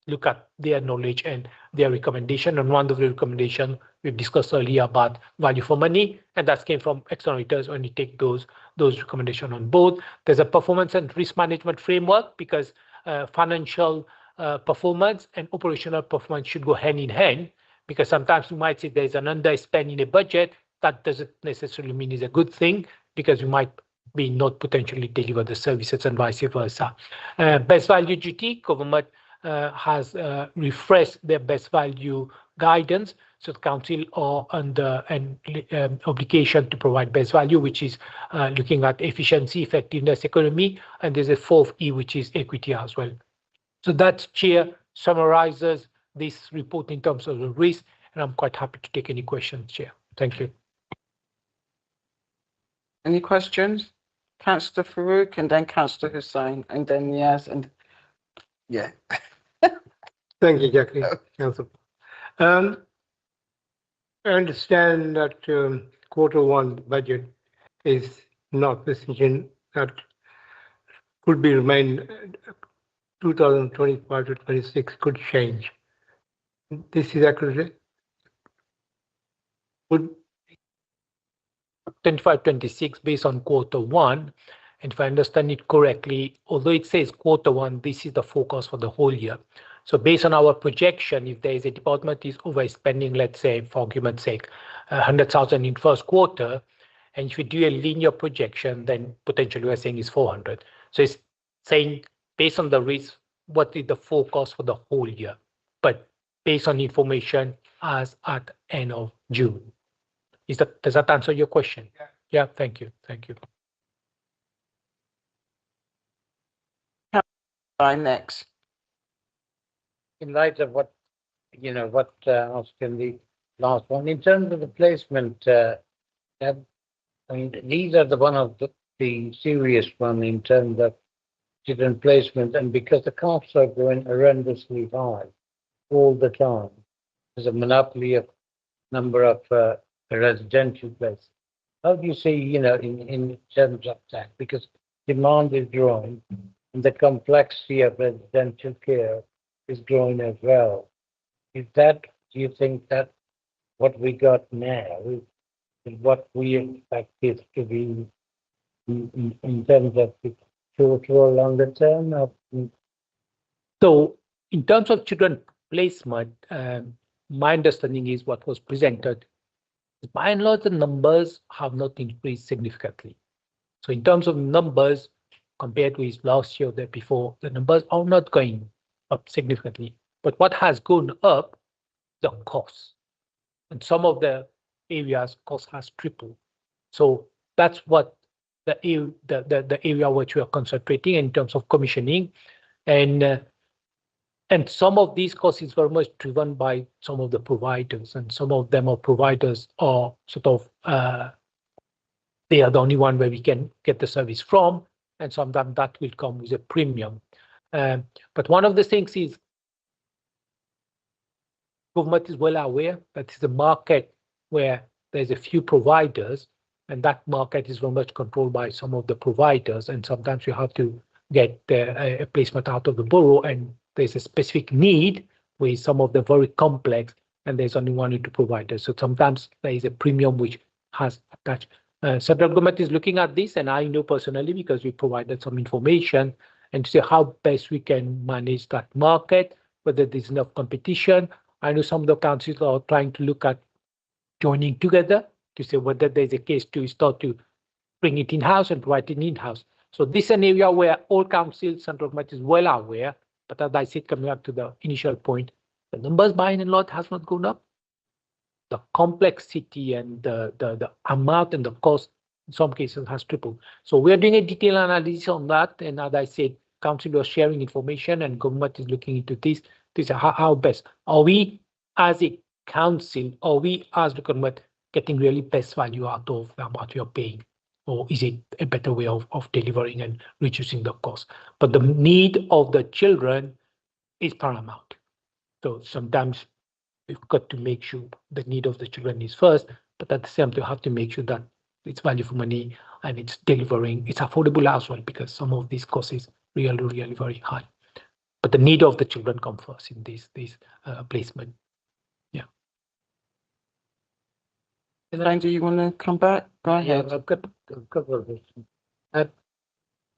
look at their knowledge and their recommendation. And one of the recommendations we've discussed earlier about value for money, and that came from external auditors when you take those recommendations on board. There's a performance and risk management framework, because financial performance and operational performance should go hand in hand, because sometimes you might say there's an underspend in a budget. That doesn't necessarily mean it's a good thing, because you might be not potentially deliver the services and vice versa. Best value duty, government has refreshed their best value guidance. So the council are under an obligation to provide best value, which is looking at efficiency, effectiveness, economy, and there's a 4th E, which is equity as well. So that, Chair, summarizes this report in terms of the risk, and I'm quite happy to take any questions, Chair. Thank you. Any questions? Councillor Farouk and then Councillor Hussain and then Niaz and yeah. Thank you, Jackie. Council. I understand that Q1 budget is not decision that could be remain 2025 to 26 could change. This is accurate. Would 25-26 based on Q1, and if I understand it correctly, although it says Q1, this is the forecast for the whole year. So based on our projection, if there is a department is overspending, let's say for argument's sake, 100,000 in first quarter, and if you do a linear projection, then potentially we're saying is 400. So it's saying based on the risk, what is the forecast for the whole year, but based on information as at end of June. Does that answer your question? Yeah, thank you. Thank you. Next. In light of what, asked in the last one, in terms of the placement, I mean, these are one of the serious one in terms of student placement, and because the costs are going horrendously high all the time, there's a monopoly of number of residential places. How do you see, in terms of that? Because demand is growing and the complexity of residential care is growing as well. Do you think that what we got now is what we expect it to be in terms of the short or longer term? So in terms of children placement, my understanding is what was presented. By and large, the numbers have not increased significantly. So in terms of numbers, compared to his last year or there before, the numbers are not going up significantly. But what has gone up, the costs. And some of the areas, cost has tripled. So that's what the area which we are concentrating in terms of commissioning. And some of these costs is very much driven by some of the providers, and some of them are providers are sort of, they are the only one where we can get the service from, and sometimes that will come with a premium. But one of the things is government is well aware that it's a market where there's a few providers, and that market is very much controlled by some of the providers, and sometimes you have to get a placement out of the borough, and there's a specific need with some of the very complex, and there's only one or two providers. So sometimes there is a premium which has attached. Central government is looking at this, and I know personally because we provided some information and to see how best we can manage that market, whether there's enough competition. I know some of the councils are trying to look at joining together to say whether there's a case to start to bring it in-house and provide it in-house. So this is an area where all councils and government is well aware, but as I said, coming up to the initial point, the numbers by and large has not gone up. The complexity and the amount and the cost in some cases has tripled. So we are doing a detailed analysis on that. And as I said, council was sharing information and government is looking into this. This is how best. Are we as a council, are we as the government getting really best value out of what we are paying? Or is it a better way of delivering and reducing the cost? But the need of the children is paramount. So sometimes we've got to make sure the need of the children is first, but at the same time, you have to make sure that it's value for money and it's delivering, it's affordable as well, because some of these costs is really very high. But the need of the children come first in this placement. Yeah. Elaine, do you want to come back? Go ahead. Yeah, I've got a couple of questions.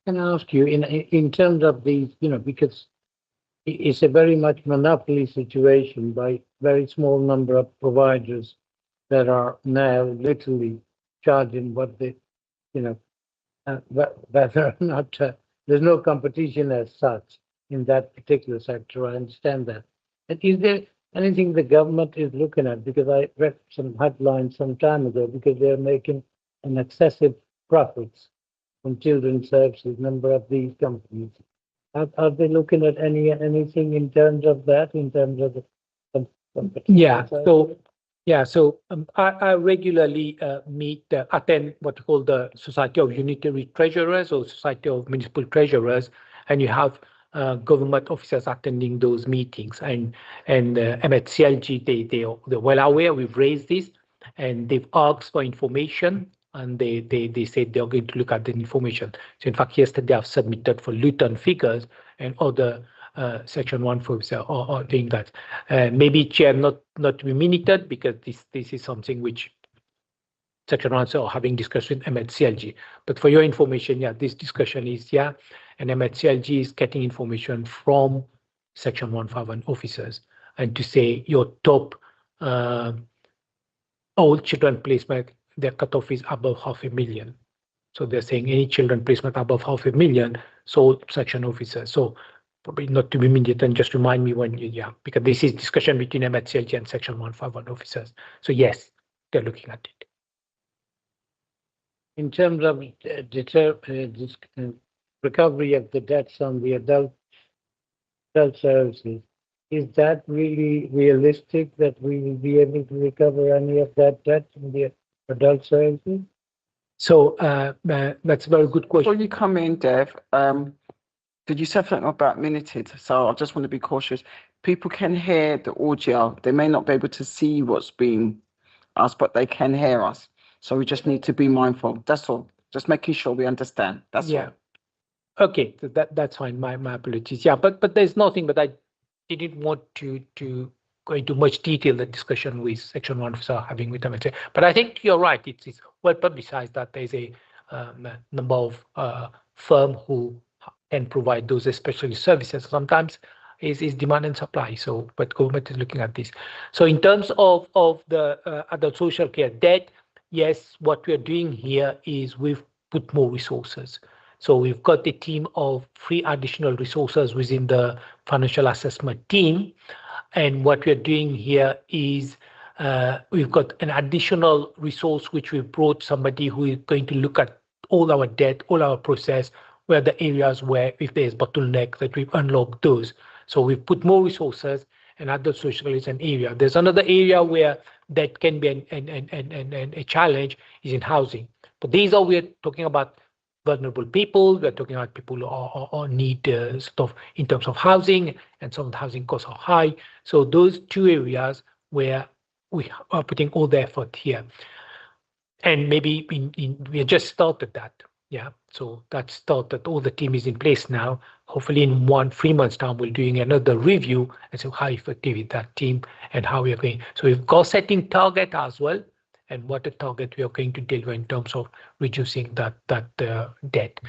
Can I ask you, in terms of these, because it's a very much monopoly situation by very small number of providers that are now literally charging what they, that are not, there's no competition as such in that particular sector. I understand that. And is there anything the government is looking at? Because I read some headlines some time ago, because they're making an excessive profits from children's services, number of these companies. Are they looking at anything in terms of that, in terms of the competition? So I regularly attend what we call the Society of Unitary Treasurers or Society of Municipal Treasurers, and you have government officers attending those meetings. And MHCLG, they're well aware we've raised this, and they've asked for information, and they said they're going to look at the information. So in fact, yesterday I've submitted for Luton figures and other Section 1 folks are doing that. Maybe chair not to be minuted, because this is something which Section 1 are having discussion with MHCLG. But for your information, this discussion is and MHCLG is getting information from Section 151 officers, and to say your top all children placement, their cutoff is above 500,000. So they're saying any children placement above 500,000, so section officers. So probably not to be immediate, and just remind me when because this is discussion between MHCLG and Section 151 officers. So yes, they're looking at it. In terms of recovery of the debts on the adult services, is that really realistic that we will be able to recover any of that debt in the adult services? So that's a very good question. Before you come in, Dev, did you say something about minuted? So I just want to be cautious. People can hear the audio. They may not be able to see what's being asked, but they can hear us. So we just need to be mindful. That's all. Just making sure we understand. That's all. Okay, so that's fine. My apologies. But there's nothing. But I didn't want to go into much detail the discussion with Section 1 officer having with them. But I think you're right. It's well publicized that there's a number of firms who can provide those especially services. Sometimes is demand and supply. So, but government is looking at this. So in terms of the adult social care debt, yes, what we are doing here is we've put more resources. So we've got a team of 3 additional resources within the financial assessment team. And what we're doing here is we've got an additional resource which we brought somebody who is going to look at all our debt, all our process, where the areas where if there's bottleneck that we've unlocked those. So we've put more resources, and adult social is an area. There's another area where that can be a challenge is in housing. But these are, we're talking about vulnerable people. We're talking about people who are need stuff in terms of housing, and some of the housing costs are high. So those 2 areas where we are putting all the effort here. And maybe we just started that. So that started, all the team is in place now. Hopefully in 3 months time, we're doing another review and so how effective is that team and how we are going. So we've got setting target as well, and what a target we are going to deliver in terms of reducing that debt.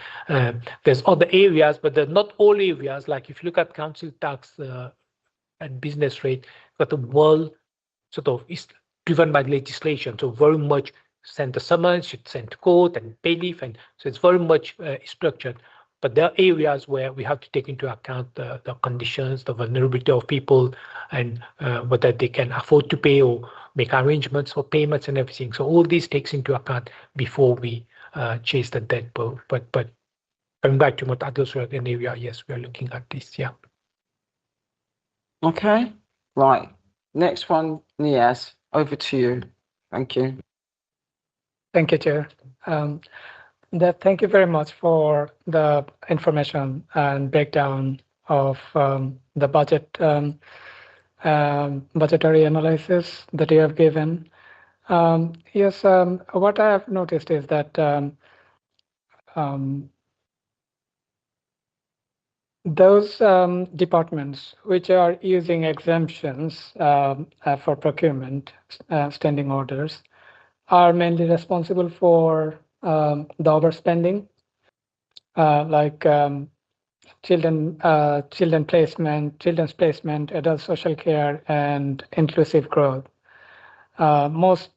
There's other areas, but they're not all areas. Like if you look at council tax and business rate, but the world sort of is driven by legislation. So very much send the summons, should send to court and bailiff, and so it's very much structured. But there are areas where we have to take into account the conditions, the vulnerability of people, and whether they can afford to pay or make arrangements for payments and everything. So all these takes into account before we chase the debt bill. But coming back to what others were in the area, yes, we are looking at this. Yeah. Okay, right. Next one, Niaz, over to you. Thank you. Thank you, Chair. Thank you very much for the information and breakdown of the budgetary analysis that you have given. Yes, what I have noticed is that those departments which are using exemptions for procurement, standing orders, are mainly responsible for the overspending, like children's placement, adult social care, and inclusive growth. Most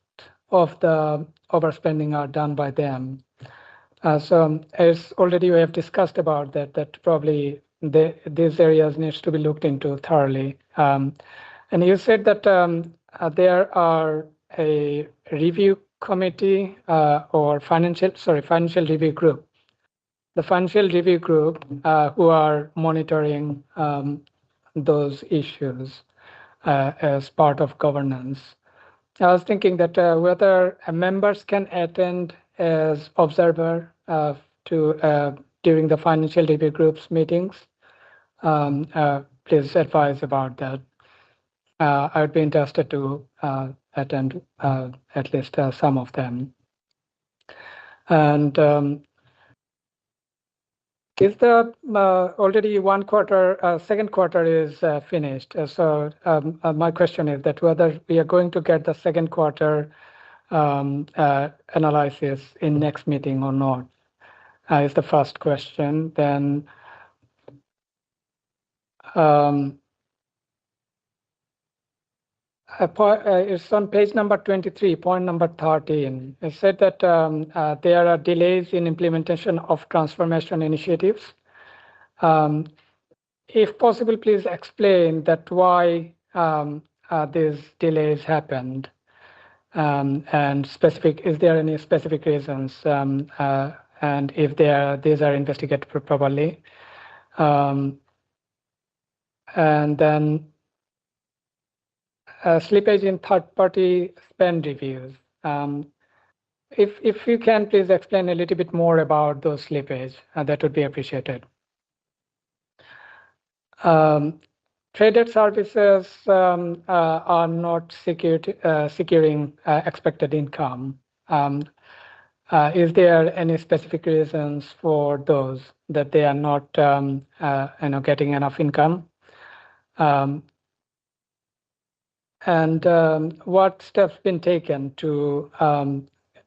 of the overspending are done by them. So as already we have discussed about that probably these areas needs to be looked into thoroughly. And you said that there are a review committee or financial review group. The financial review group who are monitoring those issues as part of governance. I was thinking that whether members can attend as observer during the financial review group's meetings. Please advise about that. I would be interested to attend at least some of them. And is the already one quarter, second quarter is finished. So my question is that whether we are going to get the second quarter analysis in next meeting or not is the first question. Then it's on page number 23, point number 13. It said that there are delays in implementation of transformation initiatives. If possible, please explain that why these delays happened, and is there any specific reasons, and if these are investigated properly. And then slippage in third-party spend reviews. If you can please explain a little bit more about those slippage, that would be appreciated. Traded services are not securing expected income. Is there any specific reasons for those that they are not getting enough income? And what steps been taken to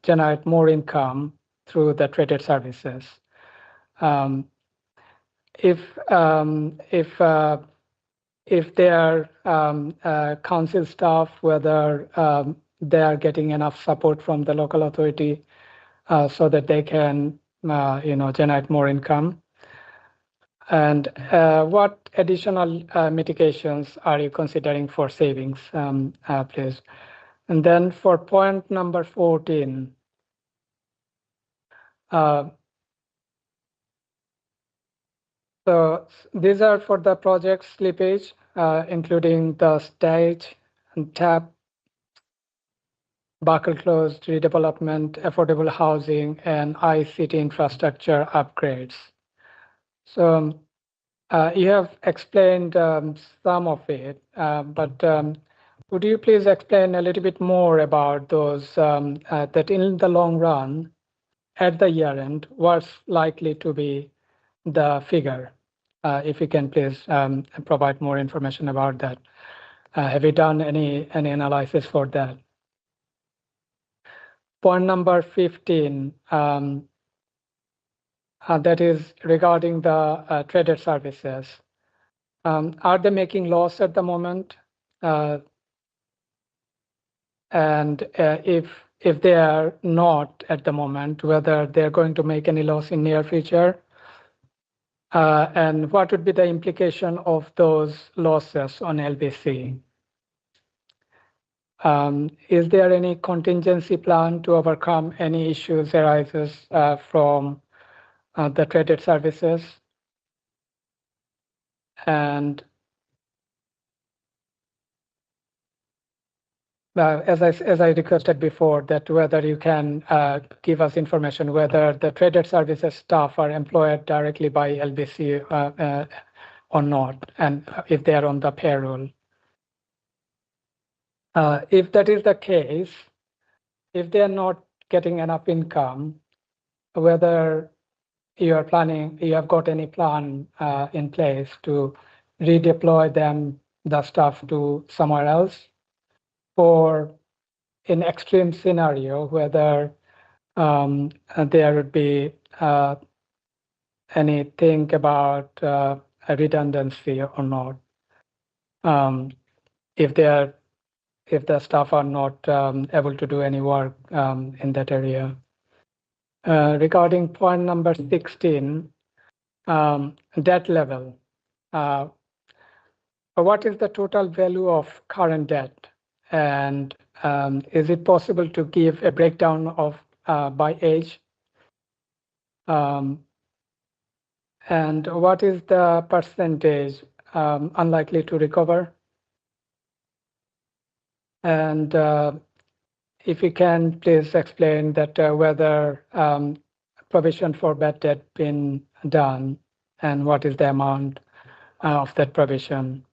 generate more income through the traded services? If they are council staff, whether they are getting enough support from the local authority so that they can generate more income. And what additional mitigations are you considering for savings, please? And then for point number 14, so these are for the project slippage, including the stage and tap, buckle closed, redevelopment, affordable housing, and ICT infrastructure upgrades. So you have explained some of it, but would you please explain a little bit more about those that in the long run, at the year end, what's likely to be the figure? If you can please provide more information about that. Have you done any analysis for that? Point number 15, that is regarding the traded services. Are they making loss at the moment? And if they are not at the moment, whether they're going to make any loss in near future, and what would be the implication of those losses on LBC? Is there any contingency plan to overcome any issues arises from the traded services? And as I requested before, that whether you can give us information whether the traded services staff are employed directly by LBC or not, and if they are on the payroll. If that is the case, if they are not getting enough income, whether you are planning, you have got any plan in place to redeploy the staff to somewhere else, or in extreme scenario, whether there would be anything about a redundancy or not, if the staff are not able to do any work in that area. Regarding point number 16, debt level. What is the total value of current debt? And is it possible to give a breakdown of by age? And what is the percentage unlikely to recover? And if you can please explain that whether provision for bad debt been done and what is the amount of that provision.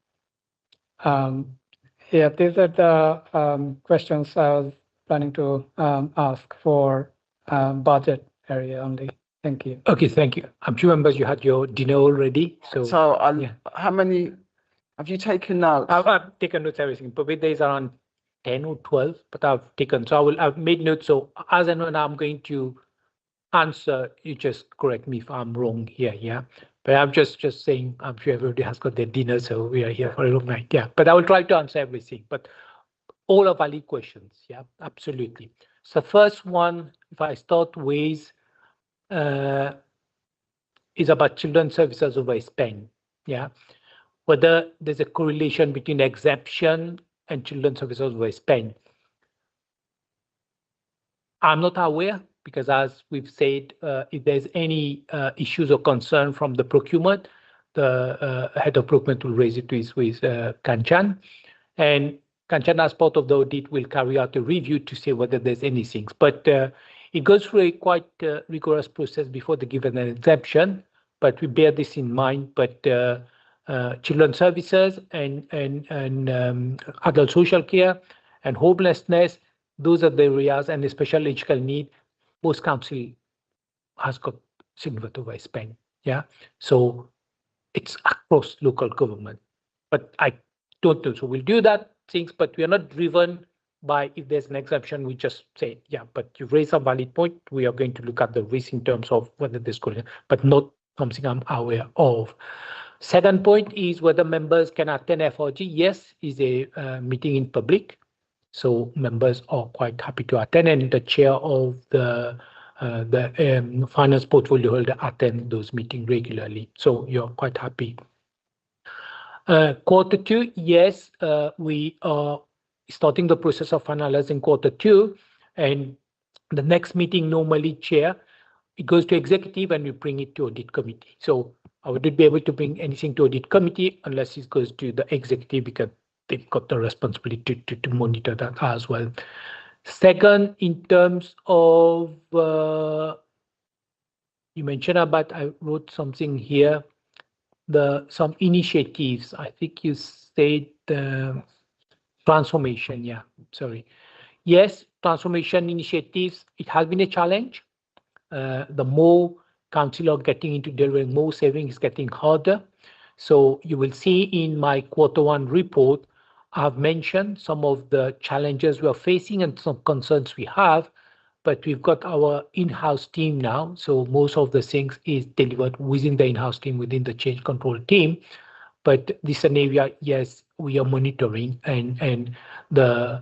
Yeah, these are the questions I was planning to ask for budget area only. Thank you. Okay, thank you. I'm sure members you had your dinner already. So yeah. How many have you taken notes? I've taken notes everything. Probably there's around 10 or 12, but I've taken. So I've made notes. So as and when I'm going to answer, you just correct me if I'm wrong here. Yeah. But I'm just saying, I'm sure everybody has got their dinner, so we are here for a long night. Yeah. But I will try to answer everything. But all are valid questions. Yeah, absolutely. So first one, if I start with, is about children's services overspend. Yeah. Whether there's a correlation between exemption and children's services overspend. I'm not aware, because as we've said, if there's any issues or concern from the procurement, the head of procurement will raise it with Kanchan. And Kanchan, as part of the audit, will carry out a review to see whether there's anything. But it goes through a quite rigorous process before they give an exemption, but we bear this in mind. But children's services and adult social care and homelessness, those are the areas, and the special educational need, most council has got significant overspend. Yeah, so it's across local government, but I don't know. So we'll do that things, but we are not driven by if there's an exemption. We just say, yeah, but you've raised a valid point. We are going to look at the risk in terms of whether this could, but not something I'm aware of. Second point is whether members can attend FRG. Yes, is a meeting in public. So members are quite happy to attend, and the chair of the finance portfolio holder attend those meetings regularly. So you're quite happy. Quarter two, yes, we are starting the process of finalizing quarter two, and the next meeting normally, chair, it goes to executive and we bring it to audit committee. So I wouldn't be able to bring anything to audit committee unless it goes to the executive, because they've got the responsibility to monitor that as well. Second, in terms of, you mentioned about, I wrote something here, some initiatives. I think you said transformation. Yeah, sorry. Yes, transformation initiatives, it has been a challenge. The more council are getting into delivering more savings, is getting harder. So you will see in my quarter one report, I've mentioned some of the challenges we are facing and some concerns we have, but we've got our in-house team now. So most of the things is delivered within the in-house team, within the change control team. But this is an area, yes, we are monitoring, and the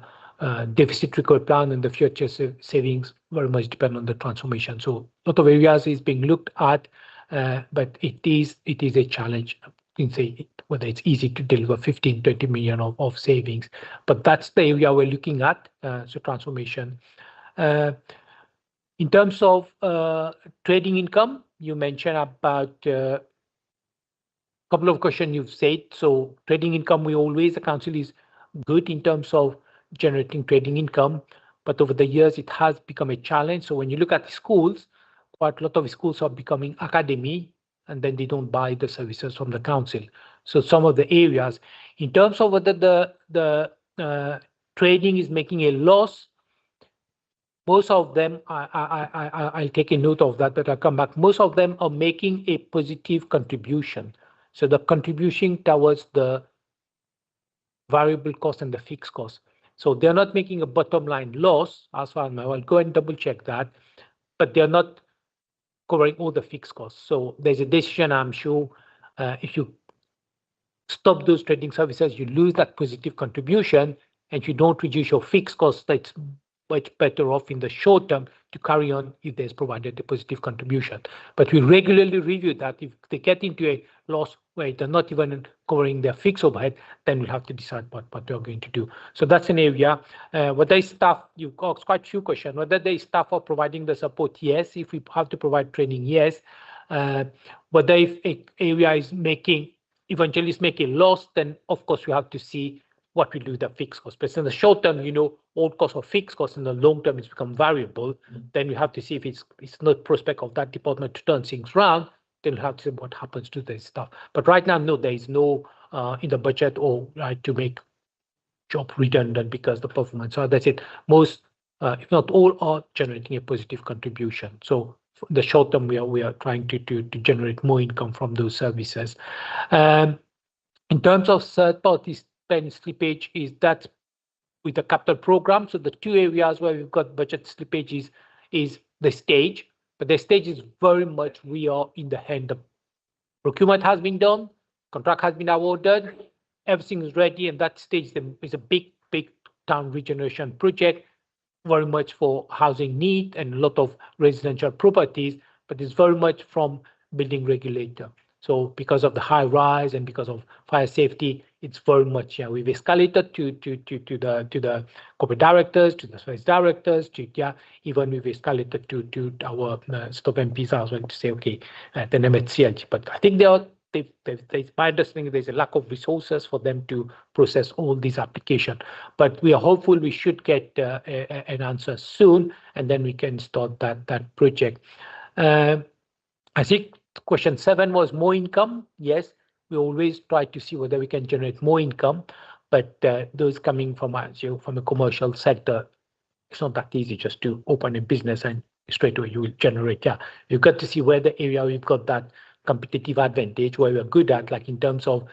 deficit recovery plan and the future savings very much depend on the transformation. So a lot of areas is being looked at, but it is a challenge. You can say whether it's easy to deliver 15-20 million of savings, but that's the area we're looking at. So transformation. In terms of trading income, you mentioned about couple of questions you've said. So trading income, the council is good in terms of generating trading income, but over the years it has become a challenge. So when you look at the schools, quite a lot of schools are becoming academy, and then they don't buy the services from the council. So some of the areas, in terms of whether the trading is making a loss, most of them, I'll take a note of that, but I'll come back. Most of them are making a positive contribution. So the contribution towards the variable cost and the fixed cost. So they're not making a bottom line loss, as far as I'll go and double check that, but they're not covering all the fixed costs. So there's a decision, I'm sure, if you stop those trading services, you lose that positive contribution, and you don't reduce your fixed costs. That's much better off in the short term to carry on if there's provided a positive contribution. But we regularly review that. If they get into a loss where they're not even covering their fixed overhead, then we'll have to decide what they're going to do. So that's an area. Whether staff, you've got quite a few questions. Whether the staff are providing the support, yes. If we have to provide training, yes. Whether if an area is eventually is making loss, then of course we have to see what we do with the fixed cost. But in the short term, all costs of fixed costs. In the long term, it's become variable. Then you have to see if it's not prospect of that department to turn things around. Then you have to see what happens to this stuff. But right now, no, there is no in the budget or right to make job redundant because the performance. So that's it. Most, if not all, are generating a positive contribution. So in the short term, we are trying to generate more income from those services. In terms of third party spend slippage, is that with the capital program. So the two areas where we've got budget slippage is the stage, but the stage is very much we are in the hand of procurement has been done, contract has been awarded, everything is ready, and that stage is a big town regeneration project, very much for housing need and a lot of residential properties, but it's very much from building regulator. So because of the high rise and because of fire safety, it's very much, we've escalated to the corporate directors, to the service directors, even we've escalated to our stop MPs as well to say, okay, the MHCLG. But I think my understanding there's a lack of resources for them to process all these applications. But we are hopeful we should get an answer soon, and then we can start that project. I think question 7 was more income. Yes, we always try to see whether we can generate more income, but those coming from a commercial sector, it's not that easy just to open a business and straight away you will generate. You've got to see where the area we've got that competitive advantage, where we're good at, like in terms of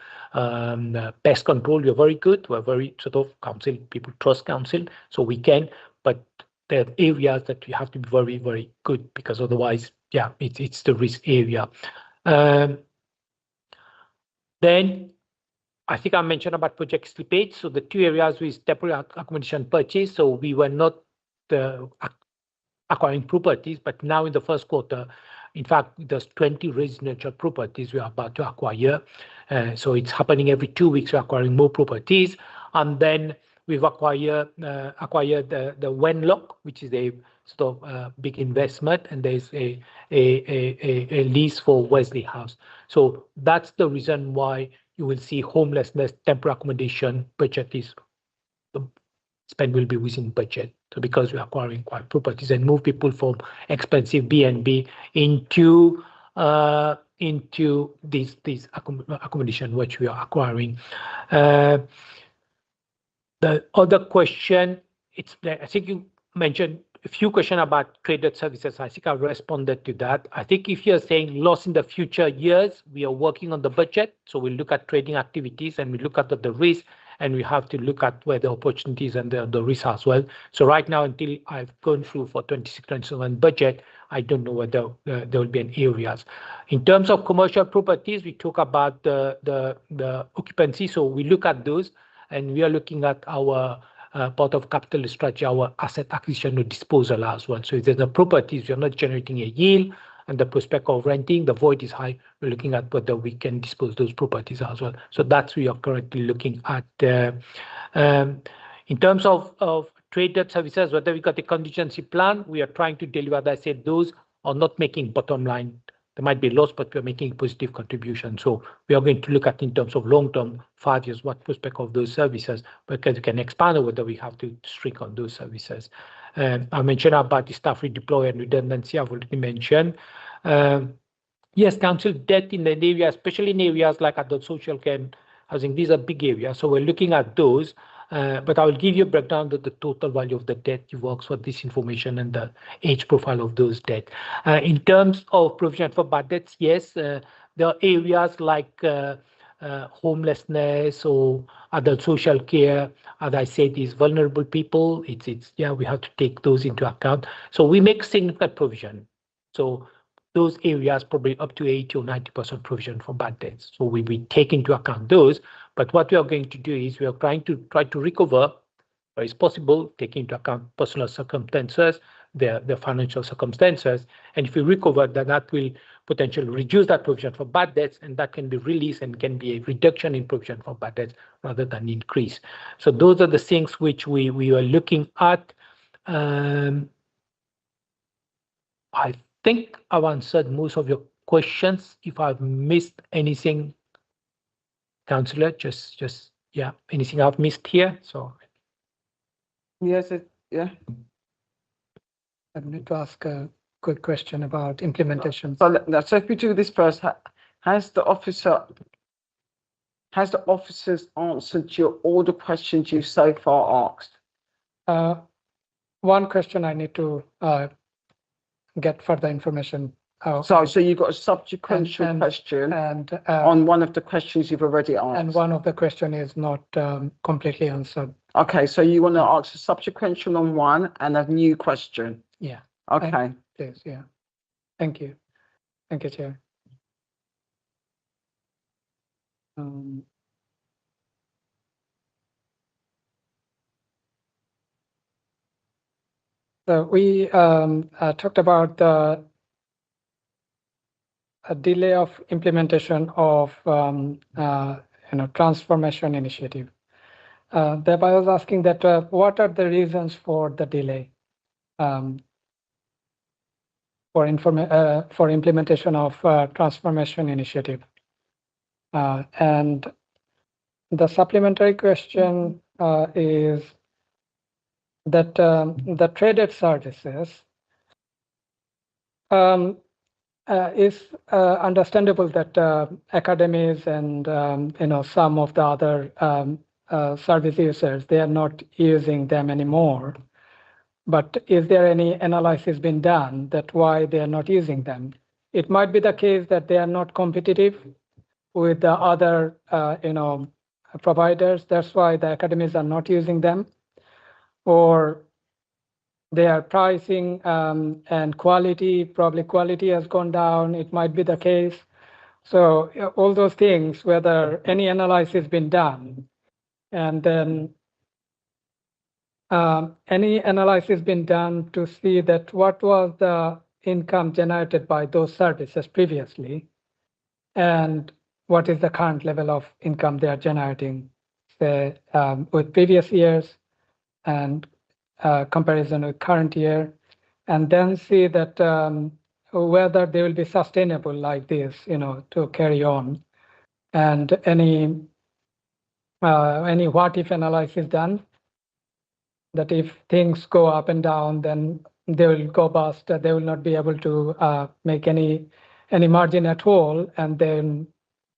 pest control, we're very good. We're very sort of council, people trust council, so we can, but there are areas that we have to be very, very good because otherwise, it's the risk area. Then I think I mentioned about project slippage. So the two areas with temporary accommodation purchase. So we were not acquiring properties, but now in the first quarter, in fact, there's 20 residential properties we are about to acquire. So it's happening every 2 weeks, we're acquiring more properties. And then we've acquired the Wenlock, which is a sort of big investment, and there's a lease for Wesley House. So that's the reason why you will see homelessness, temporary accommodation budget is the spend will be within budget. So because we're acquiring quite properties and move people from expensive B&B into these accommodation which we are acquiring. The other question, I think you mentioned a few questions about traded services. I think I responded to that. I think if you're saying loss in the future years, we are working on the budget. So we look at trading activities and we look at the risk, and we have to look at where the opportunities and the risks as well. So right now, until I've gone through for 26-27 budget, I don't know whether there will be any areas. In terms of commercial properties, we talk about the occupancy. So we look at those, and we are looking at our part of capital strategy, our asset acquisition or disposal as well. So if there's a properties, we're not generating a yield, and the prospect of renting, the void is high, we're looking at whether we can dispose those properties as well. So that's we are currently looking at. In terms of trade debt services, whether we got a contingency plan, we are trying to deliver, as I said, those are not making bottom line. There might be loss, but we're making a positive contribution. So we are going to look at in terms of long-term, 5 years, what prospect of those services, because we can expand or whether we have to shrink on those services. I mentioned about the staff redeploy and redundancy, I've already mentioned. Yes, council debt in the area, especially in areas like adult social care and housing, these are big areas. So we're looking at those. But I will give you a breakdown of the total value of the debt you works for this information and the age profile of those debt. In terms of provision for bad debts, yes, there are areas like homelessness or adult social care. As I said, these vulnerable people, yeah, we have to take those into account. So we make significant provision. So those areas probably up to 80 or 90% provision for bad debts. So we take into account those. But what we are going to do is we are try to recover, where is possible, taking into account personal circumstances, their financial circumstances. And if we recover, then that will potentially reduce that provision for bad debts, and that can be released and can be a reduction in provision for bad debts rather than increase. So those are the things which we are looking at. I think I've answered most of your questions. If I've missed anything, Councillor, just yeah, anything I've missed here? So Yes, yeah. I need to ask a quick question about implementation. So if we do this first, has the officers answered all the questions you so far asked? One question I need to get further information. So you got a subsequent question on one of the questions you've already asked. And one of the question is not completely answered. Okay, so you want to ask a subsequent on one and a new question? Yeah. Okay. Please, yeah. Thank you. Thank you, Chair. So we talked about the a delay of implementation of transformation initiative. Thereby I was asking that what are the reasons for the delay for implementation of transformation initiative? And the supplementary question is that the traded services is understandable that academies and some of the other service users, they are not using them anymore. But is there any analysis been done that why they are not using them? It might be the case that they are not competitive with the other providers. That's why the academies are not using them, or their pricing and quality, probably quality has gone down. It might be the case. So all those things, whether any analysis been done, and then any analysis been done to see that what was the income generated by those services previously, and what is the current level of income they are generating, say, with previous years and comparison with current year, and then see that whether they will be sustainable like this, to carry on, and any what if analysis done, that if things go up and down, then they will go bust, they will not be able to make any margin at all, and then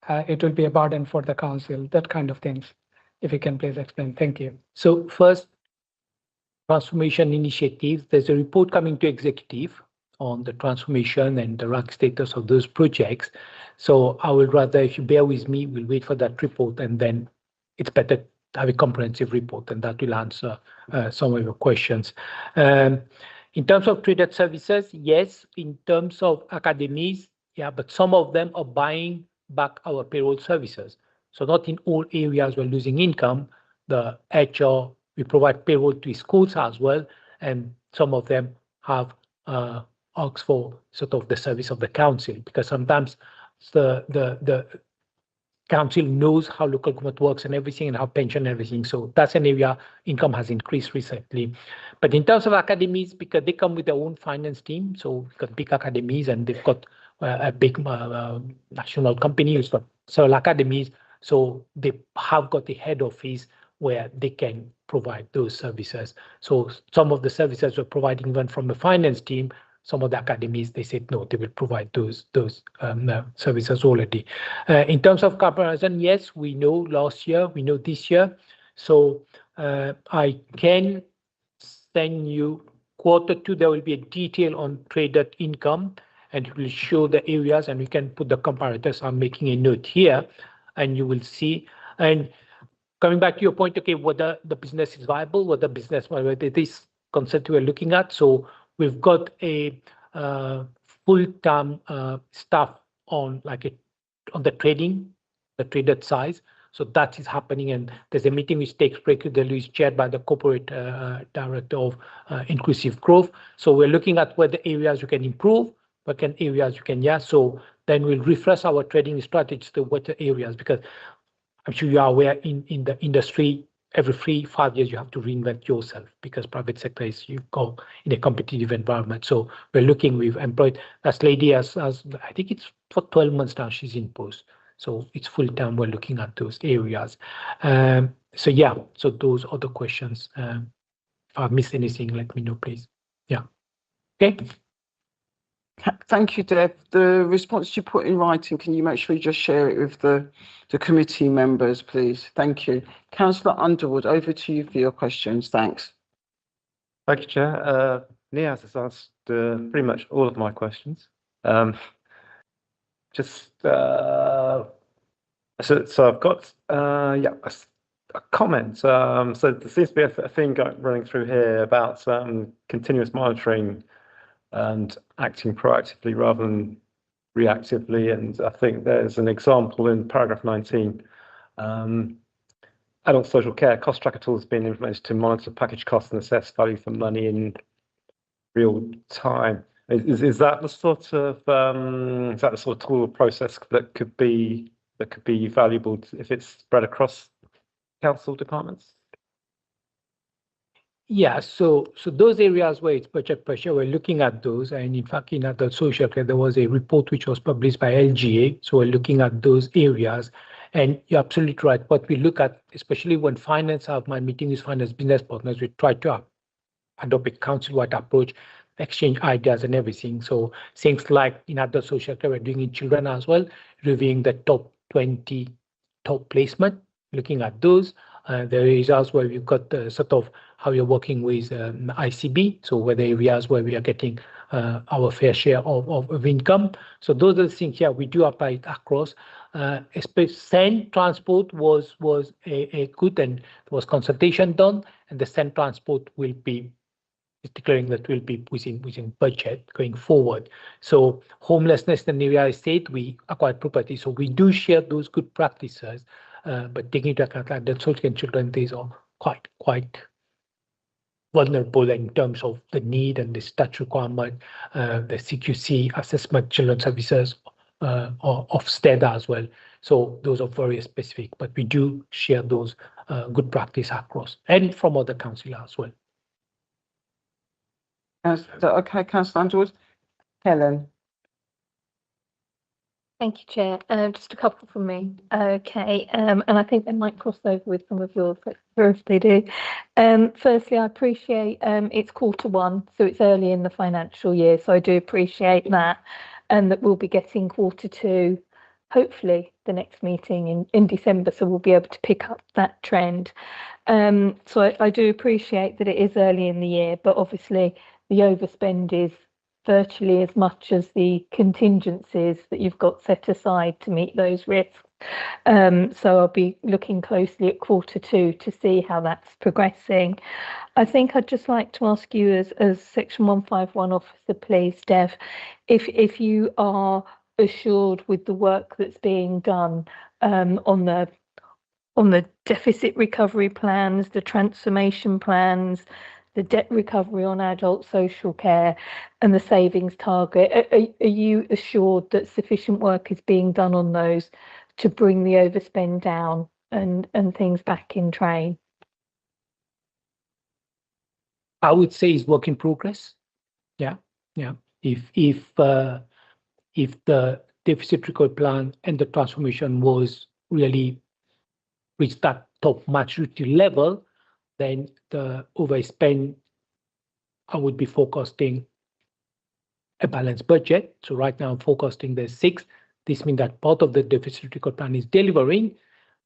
it will be a burden for the council, that kind of things. If you can please explain. Thank you. So first, transformation initiatives, there's a report coming to executive on the transformation and the rank status of those projects. So I would rather, if you bear with me, we'll wait for that report, and then it's better to have a comprehensive report, and that will answer some of your questions. In terms of traded services, yes. In terms of academies, yeah, but some of them are buying back our payroll services. So not in all areas we're losing income. The HR We provide payroll to schools as well, and some of them have asked for sort of the service of the council, because sometimes the council knows how local government works and everything, and how pension and everything. So that's an area income has increased recently. But in terms of academies, because they come with their own finance team, so we've got big academies, and they've got a big national company who's got several academies. So they have got the head office where they can provide those services. So some of the services we're providing even from the finance team, some of the academies, they said no, they will provide those services already. In terms of comparison, yes, we know last year, we know this year. So I can send you Q2, there will be a detail on traded income, and it will show the areas, and we can put the comparators. I'm making a note here, and you will see. And coming back to your point, okay, whether the business is viable, whether business, whether it is concept we're looking at. So we've got a full-time staff on on the traded size. So that is happening, and there's a meeting which takes regularly, is chaired by the corporate director of inclusive growth. So we're looking at where the areas you can improve, what areas you can, so then we'll refresh our trading strategies to what areas, because I'm sure you are aware in the industry, every 3-5 years you have to reinvent yourself, because private sector is, you go in a competitive environment. So we're looking, we've employed this lady as I think it's for 12 months now, she's in post. So it's full time, we're looking at those areas. So yeah, so those are the questions. If I've missed anything, let me know, please. Yeah. Okay. Thank you, Deb. The response you put in writing, can you make sure you just share it with the committee members, please? Thank you. Councillor Underwood, over to you for your questions. Thanks. Thank you, Chair. Niaz has asked pretty much all of my questions. So I've got a comment. So there seems to be a thing running through here about continuous monitoring and acting proactively rather than reactively. And I think there's an example in paragraph 19. Adult social care cost tracker tools being implemented to monitor package costs and assess value for money in real time. Is that the sort of tool process that could be valuable if it's spread across council departments? Yeah, so those areas where it's budget pressure, we're looking at those. And in fact, in adult social care, there was a report which was published by LGA. So we're looking at those areas. And you're absolutely right. What we look at, especially when finance, I have my meeting with finance business partners, we try to adopt a council-wide approach, exchange ideas and everything. So things like in adult social care, we're doing in children as well, reviewing the top 20 top placement, looking at those. There is areas where we've got sort of how you're working with ICB, so where the areas where we are getting our fair share of income. So those are the things here we do apply it across. Send transport was a good, and there was consultation done, and the send transport will be declaring that will be within budget going forward. So homelessness in the area estate, we acquired property, so we do share those good practices. But taking into account that the social and children, these are quite vulnerable in terms of the need and the stat requirement, the CQC assessment, children services of STEDA as well. So those are very specific, but we do share those good practice across and from other council as well. Okay, Councillor Underwood. Helen. Thank you, Chair. Just a couple from me. Okay, and I think they might cross over with some of yours, but if they do. Firstly, I appreciate it's Q1, so it's early in the financial year, so I do appreciate that, and that we'll be getting Q2, hopefully the next meeting in December, so we'll be able to pick up that trend. So I do appreciate that it is early in the year, but obviously the overspend is virtually as much as the contingencies that you've got set aside to meet those risks. So I'll be looking closely at Q2 to see how that's progressing. I think I'd just like to ask you as Section 151 officer, please, Dev, if you are assured with the work that's being done on the on the deficit recovery plans, the transformation plans, the debt recovery on adult social care, and the savings target. Are you assured that sufficient work is being done on those to bring the overspend down and things back in train? I would say it's work in progress. Yeah. If the deficit recovery plan and the transformation was really reached that top maturity level, then the overspend, I would be forecasting a balanced budget. So right now I'm forecasting the 6. This means that part of the deficit recovery plan is delivering,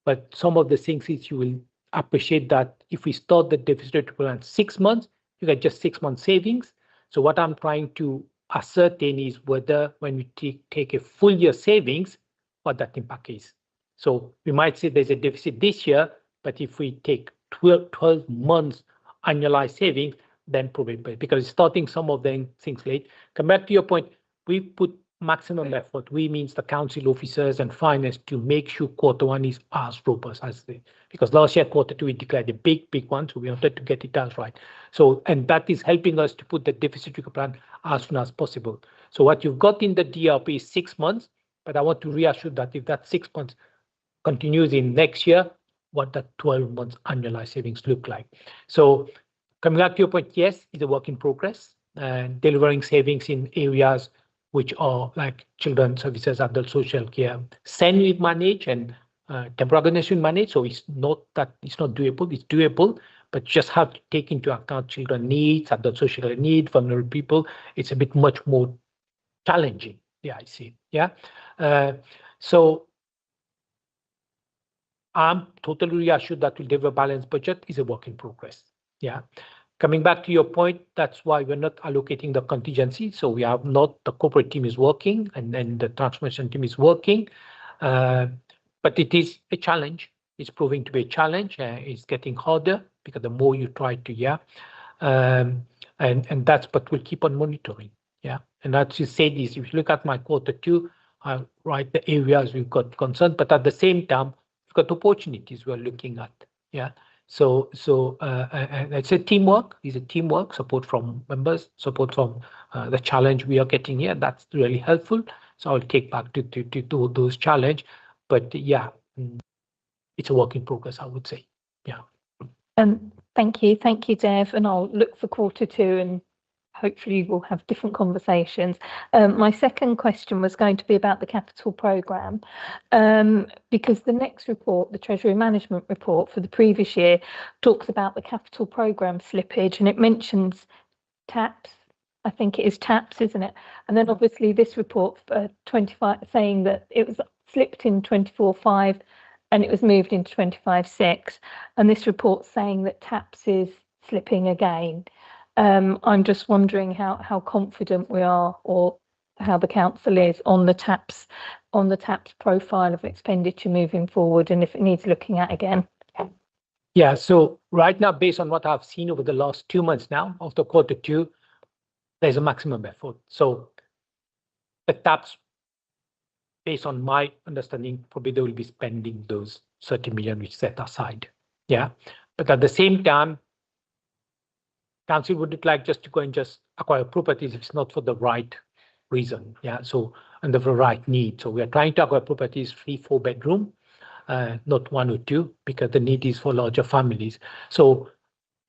but some of the things is you will appreciate that if we start the deficit recovery plan 6 months, you get just 6 months savings. So what I'm trying to ascertain is whether when we take a full year savings, what that impact is. So we might say there's a deficit this year, but if we take 12 months annualized savings, then probably, because starting some of them things late. Come back to your point, we put maximum effort. We means the council officers and finance to make sure Q1 is as robust as because last year Q2 we declared a big one, so we wanted to get it as right. So, and that is helping us to put the deficit recovery plan as soon as possible. So what you've got in the DRP is 6 months, but I want to reassure that if that 6 months continues in next year, what that 12 months annualized savings look like. So coming back to your point, yes, it's a work in progress and delivering savings in areas which are like children's services, adult social care, SEN we manage and temporary organization manage. So it's not that it's not doable, it's doable, but just have to take into account children needs, adult social care need, vulnerable people. It's a bit much more challenging. Yeah, I see. Yeah. So I'm totally reassured that we'll deliver a balanced budget is a work in progress. Yeah. Coming back to your point, that's why we're not allocating the contingency. So we have not, the corporate team is working and then the transformation team is working. But it is a challenge. It's proving to be a challenge. It's getting harder because the more you try to, yeah. And that's, but we'll keep on monitoring. Yeah. And as you said, is if you look at my Q2, I write the areas we've got concern, but at the same time, we've got opportunities we're looking at. Yeah. So it's a teamwork. It's a teamwork, support from members, support from the challenge we are getting here. That's really helpful. So I'll take back to those challenge. But yeah, it's a work in progress, I would say. Yeah. Thank you, Dev. And I'll look for Q2 and hopefully we'll have different conversations. My second question was going to be about the capital programme, because the next report, the Treasury Management Report for the previous year, talks about the capital programme slippage and it mentions TAPS. I think it is TAPS, isn't it? And then obviously this report 25 saying that it was slipped in 24/5 and it was moved into 25/6. And this report saying that TAPS is slipping again. I'm just wondering how confident we are or how the council is on the TAPS profile of expenditure moving forward and if it needs looking at again. Yeah, so right now, based on what I've seen over the last 2 months now of the Q2, there's a maximum effort. So the TAPS, based on my understanding, probably they will be spending those 30 million which set aside. Yeah, but at the same time, council wouldn't like just to go and just acquire properties if it's not for the right reason. Yeah, so under the right need. So we are trying to acquire properties 3-4 bedroom, not 1 or 2, because the need is for larger families. So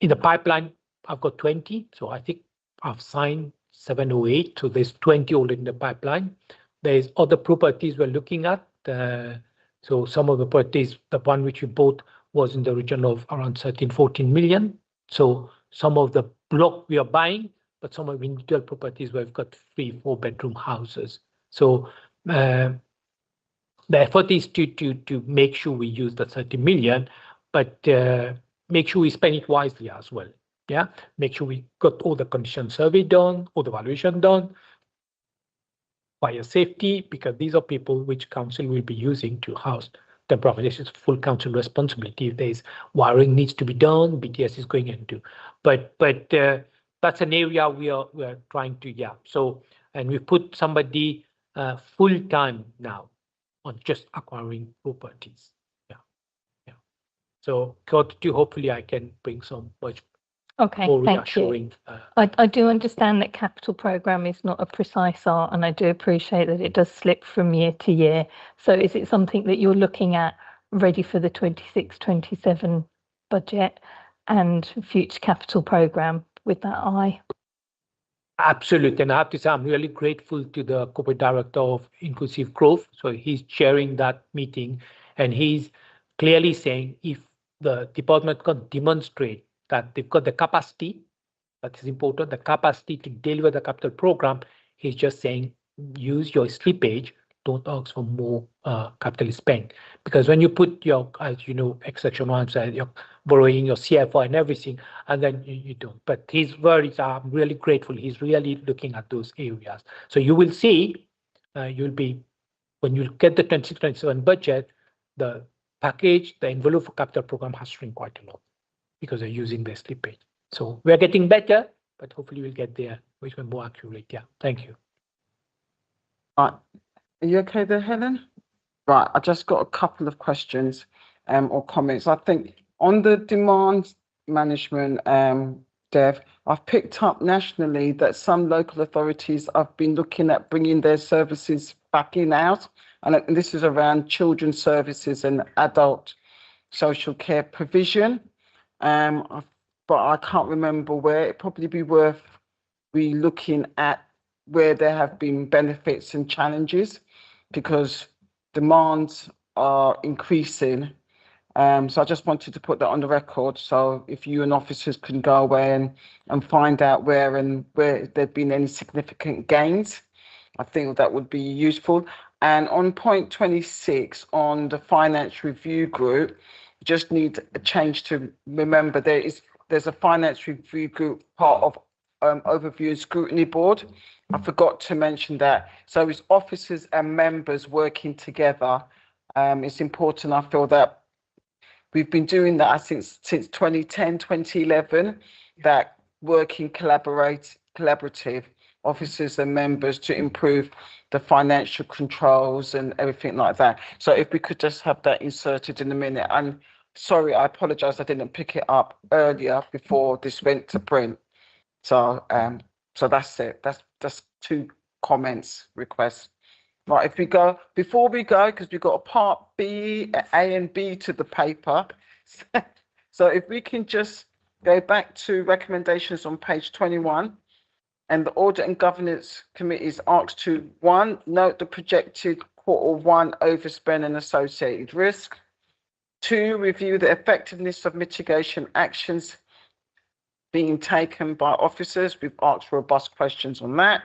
in the pipeline, I've got 20. So I think I've signed 7 or 8. So there's 20 already in the pipeline. There's other properties we're looking at. So some of the properties, the one which we bought was in the region of around 13-14 million. So some of the block we are buying, but some of individual properties where we've got 3-4 bedroom houses. So the effort is to make sure we use the 30 million, but make sure we spend it wisely as well. Yeah, make sure we got all the condition survey done, all the valuation done, fire safety, because these are people which council will be using to house temporary. This is full council responsibility. If there's wiring needs to be done, BTS is going into. But that's an area we are trying to, yeah. So, and we put somebody full time now on just acquiring properties. Yeah. So quarter two, hopefully I can bring some much Okay, more thank you. reassuring. I do understand that capital programme is not a precise art, and I do appreciate that it does slip from year to year. So is it something that you're looking at ready for the 26-27 budget and future capital programme with that eye? Absolutely. And I have to say, I'm really grateful to the corporate director of Inclusive Growth. So he's chairing that meeting, and he's clearly saying if the department can demonstrate that they've got the capacity, that is important, the capacity to deliver the capital program, he's just saying use your slippage, don't ask for more capital spend. Because when you put your, as you know, Section 1 said, you're borrowing your CFO and everything, and then you don't. But his words, I'm really grateful. He's really looking at those areas. So you will see, you'll be, when you get the 26-27 budget, the package, the envelope for capital program has shrunk quite a lot because they're using the slippage. So we're getting better, but hopefully we'll get there, which will be more accurate. Yeah, thank you. Right. Are you okay there, Helen? Right, I just got a couple of questions or comments. I think on the demand management, Dev, I've picked up nationally that some local authorities have been looking at bringing their services back in-house, and this is around children's services and adult social care provision. But I can't remember where. It'd probably be worth looking at where there have been benefits and challenges, because demands are increasing. So I just wanted to put that on the record. So if you and officers can go away and find out where there've been any significant gains, I think that would be useful. And on point 26 on the finance review group, just need a change to remember there's a finance review group part of overview and scrutiny board. I forgot to mention that. So it's officers and members working together. It's important. I feel that we've been doing that, I think, since 2010, 2011, that working collaborative officers and members to improve the financial controls and everything like that. So if we could just have that inserted in a minute. And sorry, I apologize, I didn't pick it up earlier before this went to print. So so that's it. That's two comments, requests. Right, if we go, before we go, because we've got a part B, A and B to the paper. So if we can just go back to recommendations on page 21, and the Audit and Governance Committee is asked to, 1, note the projected Q1 overspend and associated risk. 2, review the effectiveness of mitigation actions being taken by officers. We've asked robust questions on that.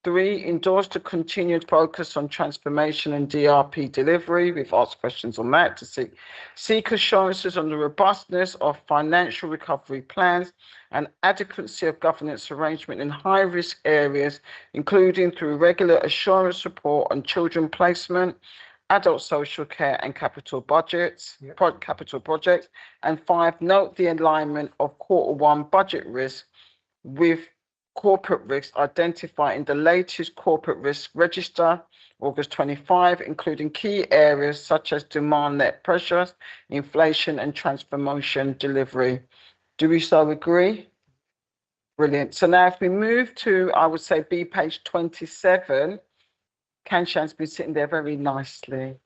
3, endorse the continued focus on transformation and DRP delivery. We've asked questions on that to seek assurances on the robustness of financial recovery plans and adequacy of governance arrangement in high-risk areas, including through regular assurance report on children placement, adult social care and capital budgets, capital projects. And 5, note the alignment of Q1 budget risk with corporate risks identified in the latest corporate risk register, August 25, including key areas such as demand net pressures, inflation and transformation delivery. Do we so agree? Brilliant. So now if we move to, I would say, B page 27, Kanshan's been sitting there very nicely.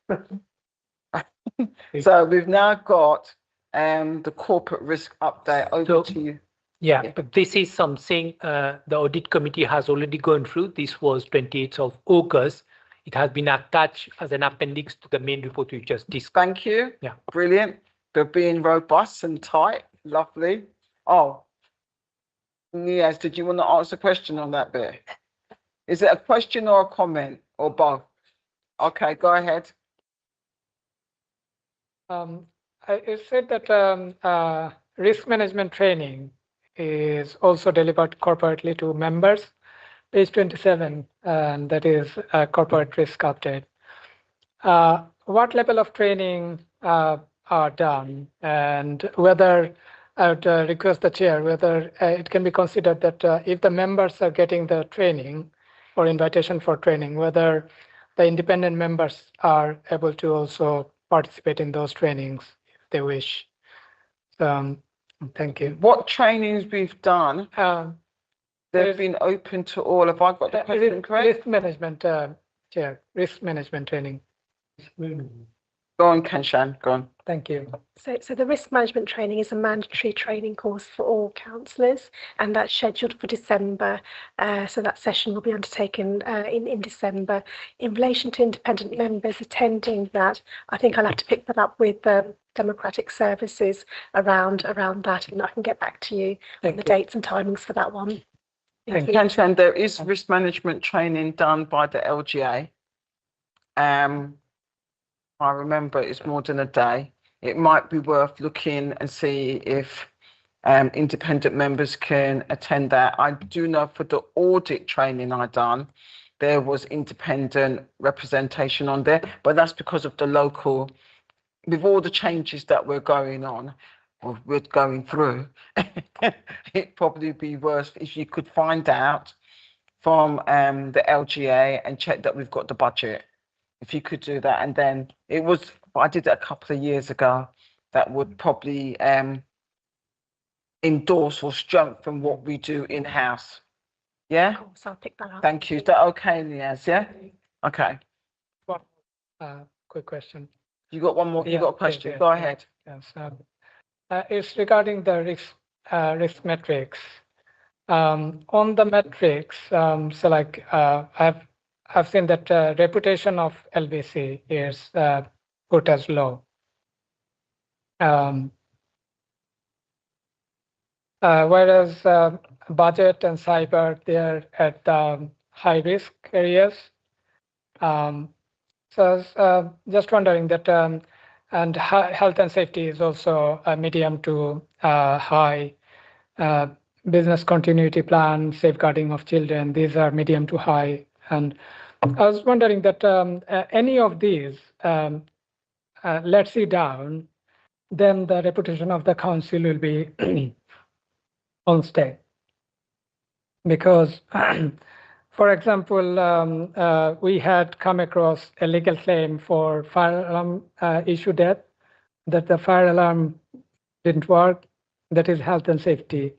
So we've now got the corporate risk update. Over to you. Yeah, but this is something the audit committee has already gone through. This was 28th of August. It has been attached as an appendix to the main report we just discussed. Thank you. Yeah. Brilliant. They're being robust and tight. Lovely. Oh, Niaz, did you want to ask a question on that bit? Is it a question or a comment or both? Okay, go ahead. It said that risk management training is also delivered corporately to members. Page 27, and that is a corporate risk update. What level of training are done, and whether I would request the chair whether it can be considered that if the members are getting the training or invitation for training, whether the independent members are able to also participate in those trainings if they wish. Thank you. What trainings we've done, Um, they've there's- been open to all. Have I got the question correct? Risk management, Chair, risk management training. Go on, Kenshan, go on. Thank you. So the risk management training is a mandatory training course for all councillors, and that's scheduled for December. So that session will be undertaken in December. In relation to independent members attending that, I think I'll have to pick that up with Democratic Services around that, and I can get back to you on the dates and timings for that one. Thank you. Kenshan, there is risk management training done by the LGA. I remember it's more than a day. It might be worth looking and see if independent members can attend that. I do know for the audit training I done, there was independent representation on there, but that's because of the local, with all the changes that we're going on, or we're going through, it'd probably be worth if you could find out from the LGA and check that we've got the budget. If you could do that, and then I did it a couple of years ago, that would probably endorse or strengthen what we do in-house. Yeah? Of course, I'll pick that up. Thank you. Is that okay, Niaz? Yeah? Okay. One quick question. You got one more? You Yeah, got a question? yeah, Go yeah. ahead. Yes. It's regarding the risk metrics. On the metrics, so like I've seen that reputation of LBC is put as low. Whereas budget and cyber, they're at the high risk areas. So I was just wondering that, and health and safety is also a medium to high. Business continuity plan, safeguarding of children, these are medium to high. And I was wondering that any of these lets you down, then the reputation of the council will be on stake. Because, for example, we had come across a legal claim for fire alarm issue death, that the fire alarm didn't work, that is health and safety.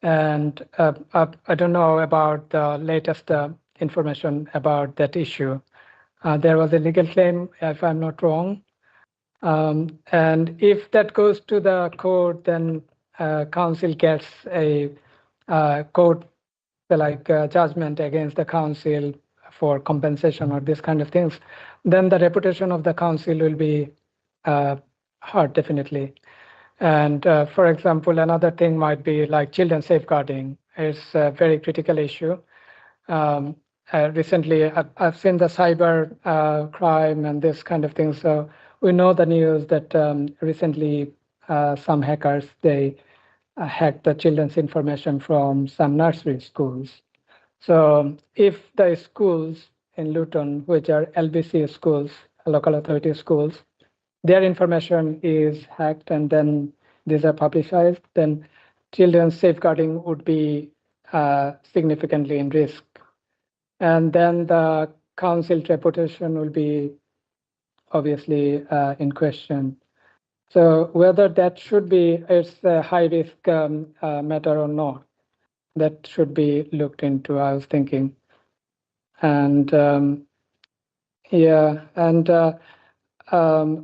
And I don't know about the latest information about that issue. There was a legal claim, if I'm not wrong. And if that goes to the court, then council gets a court judgment against the council for compensation or this kind of things. Then the reputation of the council will be hurt, definitely. And for example, another thing might be like children safeguarding. It's a very critical issue. Recently, I've seen the cyber crime and this kind of thing. So we know the news that recently some hackers, they hacked the children's information from some nursery schools. So if the schools in Luton, which are LBC schools, local authority schools, their information is hacked and then these are publicized, then children's safeguarding would be significantly in risk. And then the council's reputation will be obviously in question. So whether that should be, it's a high risk matter or not, that should be looked into, I was thinking. And yeah, and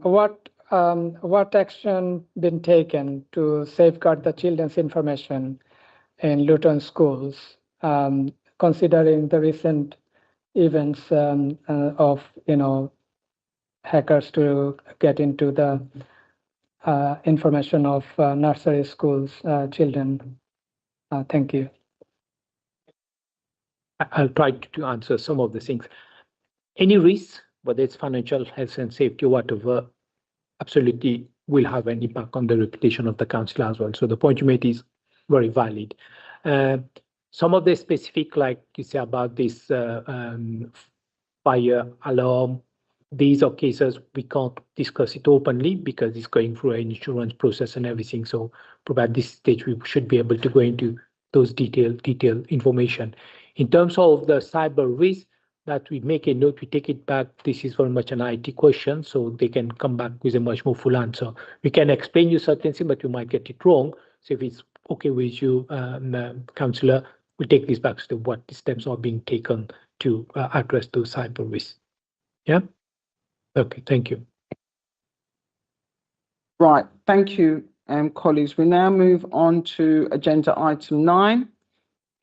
what action been taken to safeguard the children's information in Luton schools, considering the recent events of hackers to get into the information of nursery schools children? Thank you. I'll try to answer some of the things. Any risk, whether it's financial, health and safety, whatever, absolutely will have an impact on the reputation of the council as well. So the point you made is very valid. Some of the specific, like you say about this fire alarm, these are cases we can't discuss it openly because it's going through an insurance process and everything. So probably at this stage, we should be able to go into those detailed information. In terms of the cyber risk, that we make a note, we take it back. This is very much an IT question, so they can come back with a much more full answer. We can explain you certain things, but you might get it wrong. So if it's okay with you, Councillor, we'll take this back to what steps are being taken to address those cyber risks. Yeah? Okay, thank you. Right, thank you, colleagues. We now move on to agenda item 9,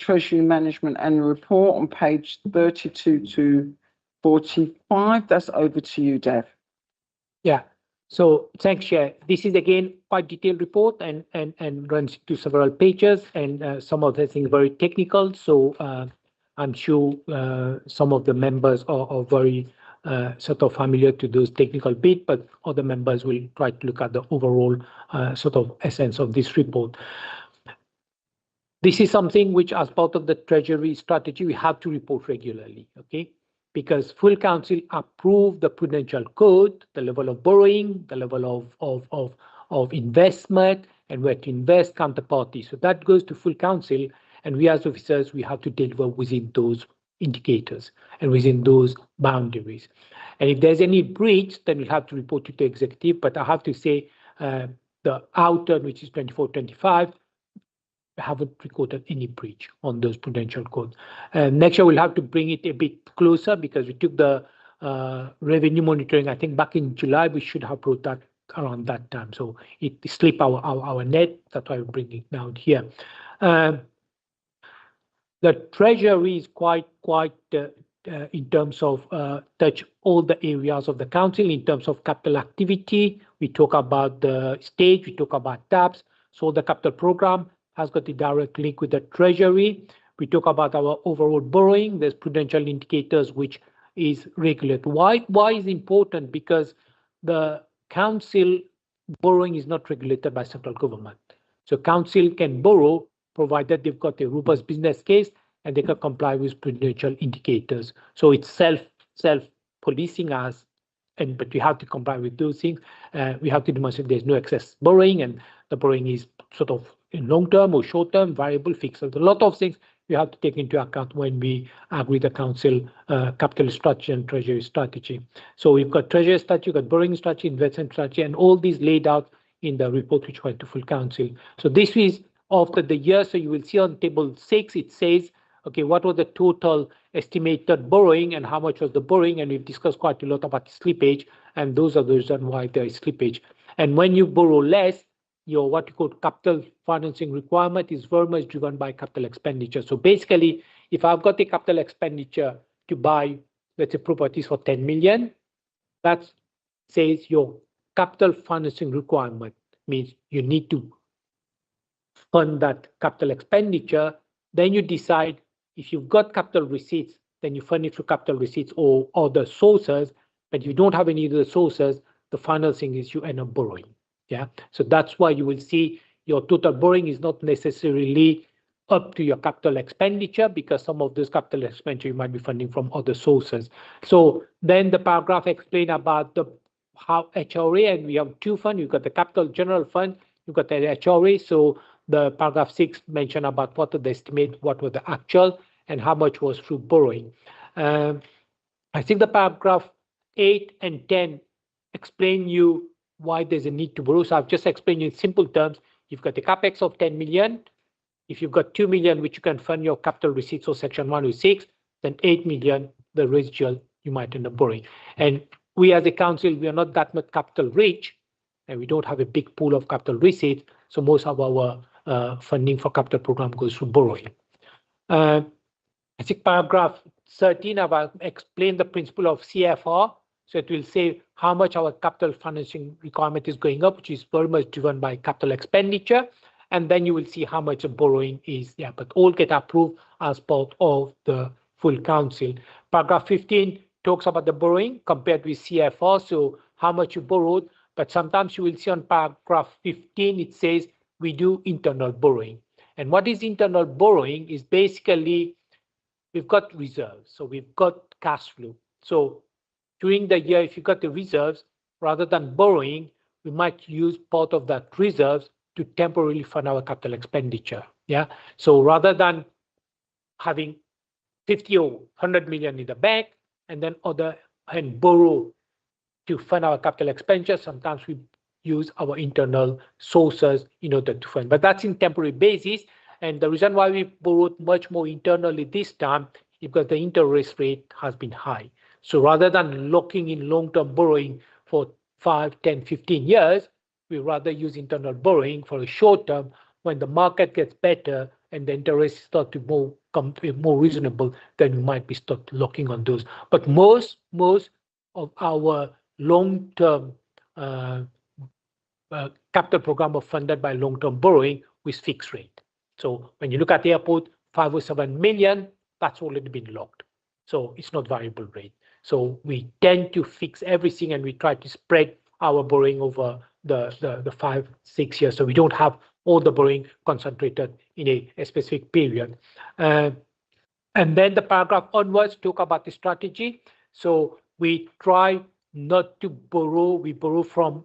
Treasury Management Annual Report on page 32 to 45. That's over to you, Dev. Yeah, so thanks, Chair. This is again quite detailed report and runs to several pages, and some of the things very technical. So I'm sure some of the members are very sort of familiar to those technical bit, but other members will try to look at the overall sort of essence of this report. This is something which, as part of the Treasury strategy, we have to report regularly, okay? Because full council approved the prudential code, the level of borrowing, the level of investment, and where to invest, counterparty. So that goes to full council, and we as officers, we have to deliver within those indicators and within those boundaries. And if there's any breach, then we'll have to report it to executive. But I have to say the outturn, which is 24-25, haven't recorded any breach on those prudential codes. Next year, we'll have to bring it a bit closer because we took the revenue monitoring, I think back in July, we should have brought that around that time. So it slipped our net, that's why we're bringing it down here. The Treasury is quite in terms of touch all the areas of the council. In terms of capital activity, we talk about the stage, we talk about TAPS, so the capital program has got a direct link with the Treasury. We talk about our overall borrowing. There's prudential indicators which is regulated. Why is important? Because the council borrowing is not regulated by central government. So council can borrow provided they've got a robust business case and they can comply with prudential indicators. So it's self-policing us, but we have to comply with those things. We have to demonstrate there's no excess borrowing, and the borrowing is sort of in long-term or short-term, variable, fixed. So a lot of things we have to take into account when we agree the council capital strategy and Treasury strategy. So we've got Treasury strategy, we've got borrowing strategy, investment strategy, and all these laid out in the report which went to full council. So this is after the year. So you will see on table 6, it says, okay, what was the total estimated borrowing and how much was the borrowing? And we've discussed quite a lot about slippage, and those are the reasons why there is slippage. And when you borrow less, your what you call capital financing requirement is very much driven by capital expenditure. So basically, if I've got a capital expenditure to buy, let's say, properties for 10 million, that says your capital financing requirement means you need to fund that capital expenditure. Then you decide if you've got capital receipts, then you fund it through capital receipts or other sources. But if you don't have any of the sources, the financing is you end up borrowing. Yeah, so that's why you will see your total borrowing is not necessarily up to your capital expenditure, because some of this capital expenditure you might be funding from other sources. So then the paragraph explain about the how HRA, and we have two funds. You've got the capital general fund, you've got the HRA. So the paragraph 6 mentioned about what was the estimate, what was the actual, and how much was through borrowing. I think the paragraph 8 and 10 explain you why there's a need to borrow. So I've just explained in simple terms. You've got the capex of 10 million. If you've got 2 million, which you can fund your capital receipts or section 106, then 8 million, the residual, you might end up borrowing. And we as a council, we are not that much capital rich, and we don't have a big pool of capital receipts. So most of our funding for capital program goes through borrowing. I think paragraph 13, I've explained the principle of CFR. So it will say how much our capital financing requirement is going up, which is very much driven by capital expenditure. And then you will see how much of borrowing is there, but all get approved as part of the full council. Paragraph 15 talks about the borrowing compared with CFR, so how much you borrowed. But sometimes you will see on paragraph 15, it says we do internal borrowing. And what is internal borrowing is basically we've got reserves, so we've got cash flow. So during the year, if you got the reserves, rather than borrowing, we might use part of that reserves to temporarily fund our capital expenditure. Yeah. So rather than having 50 or 100 million in the bank, and then borrow to fund our capital expenditure. Sometimes we use our internal sources in order to fund, but that's in temporary basis. And the reason why we borrowed much more internally this time is because the interest rate has been high. So rather than locking in long-term borrowing for 5, 10, 15 years, we rather use internal borrowing for a short term. When the market gets better and the interest start to come to more reasonable, then we might be start locking on those. But most of our long-term capital program are funded by long-term borrowing with fixed rate. So when you look at the airport, 5 or 7 million, that's already been locked. So it's not variable rate. So we tend to fix everything and we try to spread our borrowing over the 5, 6 years. So we don't have all the borrowing concentrated in a specific period. And then the paragraph onwards talk about the strategy. So we try not to borrow. We borrow from